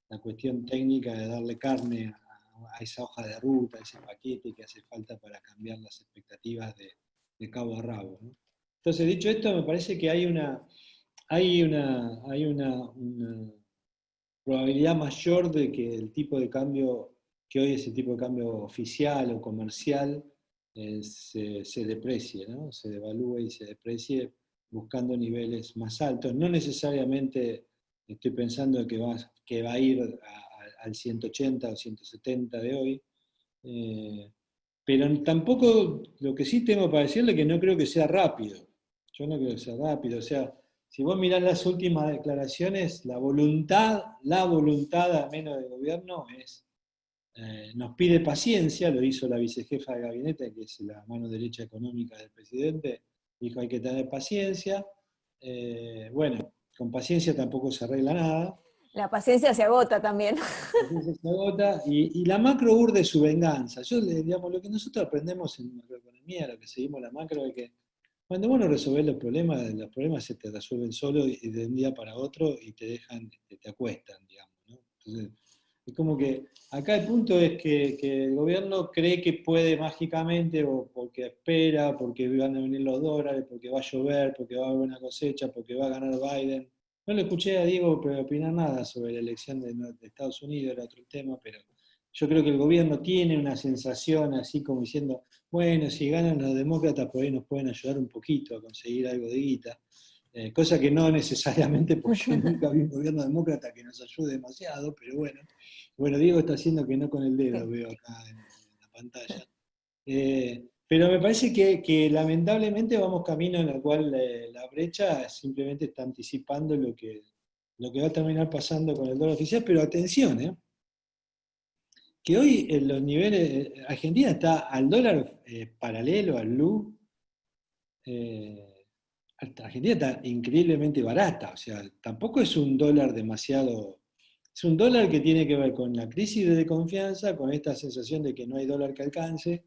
la cuestión técnica de darle carne a esa hoja de ruta, a ese paquete que hace falta para cambiar las expectativas de cabo a rabo, ¿no? Entonces, dicho esto, me parece que hay una probabilidad mayor de que el tipo de cambio, que hoy es el tipo de cambio oficial o comercial, se deprecie, ¿no? Se devalúe y se deprecie buscando niveles más altos. No necesariamente estoy pensando que va a ir al 180 o 170 de hoy, pero tampoco, lo que sí tengo para decirle es que no creo que sea rápido. Yo no creo que sea rápido. O sea, si vos mirás las últimas declaraciones, la voluntad al menos del gobierno nos pide paciencia, lo hizo la vicejefa de gabinete, que es la mano derecha económica del presidente, dijo hay que tener paciencia. Bueno, con paciencia tampoco se arregla nada. La paciencia se agota también. La paciencia se agota y la macro urde su venganza. Digamos, lo que nosotros aprendemos en macroeconomía, lo que seguimos la macro, es que cuando vos no resolvés los problemas se te resuelven solos y de un día para otro y te dejan, te acuestan, digamos, ¿no? Entonces, es como que acá el punto es que el gobierno cree que puede mágicamente, o porque espera, porque van a venir los dólares, porque va a llover, porque va a haber una cosecha, porque va a ganar Biden. No le escuché a Diego opinar nada sobre la elección de Estados Unidos, era otro tema, pero yo creo que el gobierno tiene una sensación así como diciendo, bueno, si ganan los demócratas por ahí nos pueden ayudar un poquito a conseguir algo de guita. Cosa que no necesariamente, porque yo nunca vi un gobierno demócrata que nos ayude demasiado, pero bueno. Bueno, Diego está haciendo que no con el dedo, veo acá en la pantalla. Pero me parece que lamentablemente vamos camino en el cual la brecha simplemente está anticipando lo que va a terminar pasando con el dólar oficial, pero atención, que hoy en los niveles, Argentina está al dólar paralelo, al LU, Argentina está increíblemente barata, o sea, tampoco es un dólar demasiado... Es un dólar que tiene que ver con la crisis de confianza, con esta sensación de que no hay dólar que alcance,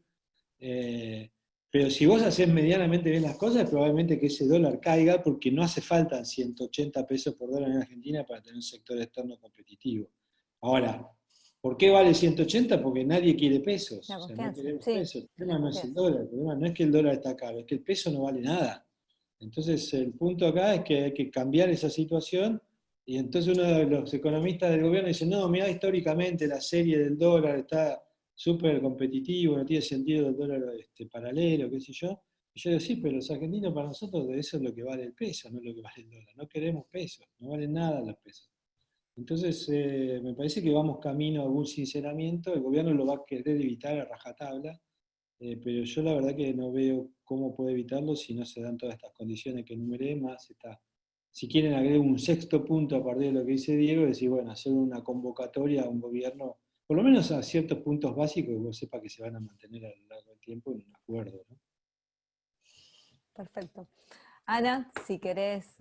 pero si vos haces medianamente bien las cosas, probablemente que ese dólar caiga, porque no hace falta 180 pesos por dólar en Argentina para tener un sector externo competitivo. Ahora, ¿por qué vale 180? Porque nadie quiere pesos, La o sea, no confianza, queremos sí. pesos. El problema no es el dólar, el problema no es que el dólar está caro, es que el peso no vale nada. Entonces, el punto acá es que hay que cambiar esa situación, y entonces uno de los economistas del gobierno dice, no, mira, históricamente la serie del dólar está súper competitivo, no tiene sentido el dólar paralelo, qué sé yo. Y yo digo, sí, pero los argentinos para nosotros eso es lo que vale el peso, no es lo que vale el dólar. No queremos pesos, no valen nada los pesos. Entonces, me parece que vamos camino a algún sinceramiento, el gobierno lo va a querer evitar a rajatabla, pero yo la verdad que no veo cómo puede evitarlo si no se dan todas estas condiciones que enumeré, más si quieren agregar un sexto punto a partir de lo que dice Diego, es decir, bueno, hacer una convocatoria a un gobierno, por lo menos a ciertos puntos básicos, que vos sepas que se van a mantener a lo largo del tiempo en un acuerdo, ¿no? Perfecto. Ana, si querés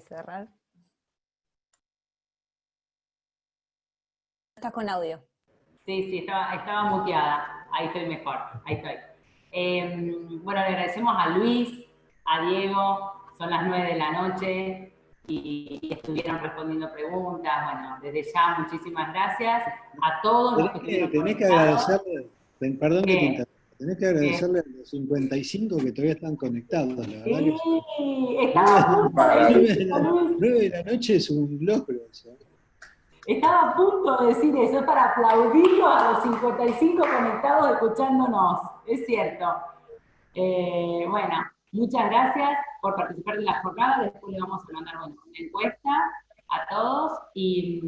cerrar. Estás con audio. Sí, estaba muteada. Ahí estoy mejor. Ahí estoy. Bueno, le agradecemos a Luis, a Diego. Son las 9 de la noche y estuvieron respondiendo preguntas. Bueno, desde ya, muchísimas gracias a todos los que estuvieron Tenés que conectados. agradecerle, perdón que te interrumpa, tenés que agradecerle a los 55 que todavía están conectados, la verdad que... Sí, estaba a punto de decir eso, Luis. 9 de la noche es un logro eso. Estaba a punto de decir eso, es para aplaudirlo a los 55 conectados escuchándonos, es cierto. Bueno, muchas gracias por participar en la jornada, después le vamos a mandar una encuesta a todos, y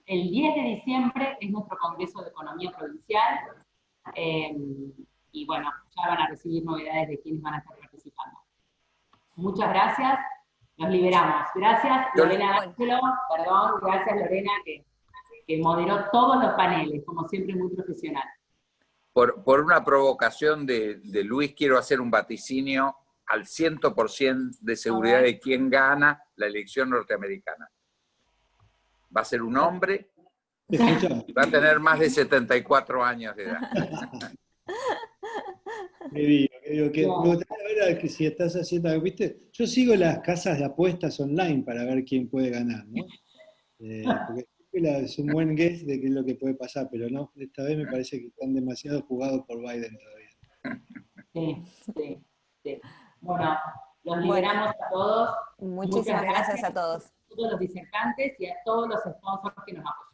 el 10 de diciembre es nuestro Congreso de Economía Provincial, y bueno, ya van a recibir novedades de quiénes van a estar participando. Muchas gracias. Nos liberamos. Gracias, Lorena Ángelo, perdón, gracias Lorena, que moderó todos los paneles, como siempre muy profesional. Por una provocación de Luis, quiero hacer un vaticinio al 100% de seguridad de quién gana la elección norteamericana. Va a ser un hombre y va a tener más de 74 años de edad. Me gustaría ver que si estás haciendo, ¿viste? Yo sigo las casas de apuestas online para ver quién puede ganar, ¿no? Porque es un buen guess de qué es lo que puede pasar, pero no, esta vez me parece que están demasiado jugados por Biden todavía. Sí. Bueno, los liberamos a todos. Muchísimas gracias a todos. A todos los disertantes y a todos los sponsors que nos apoyan.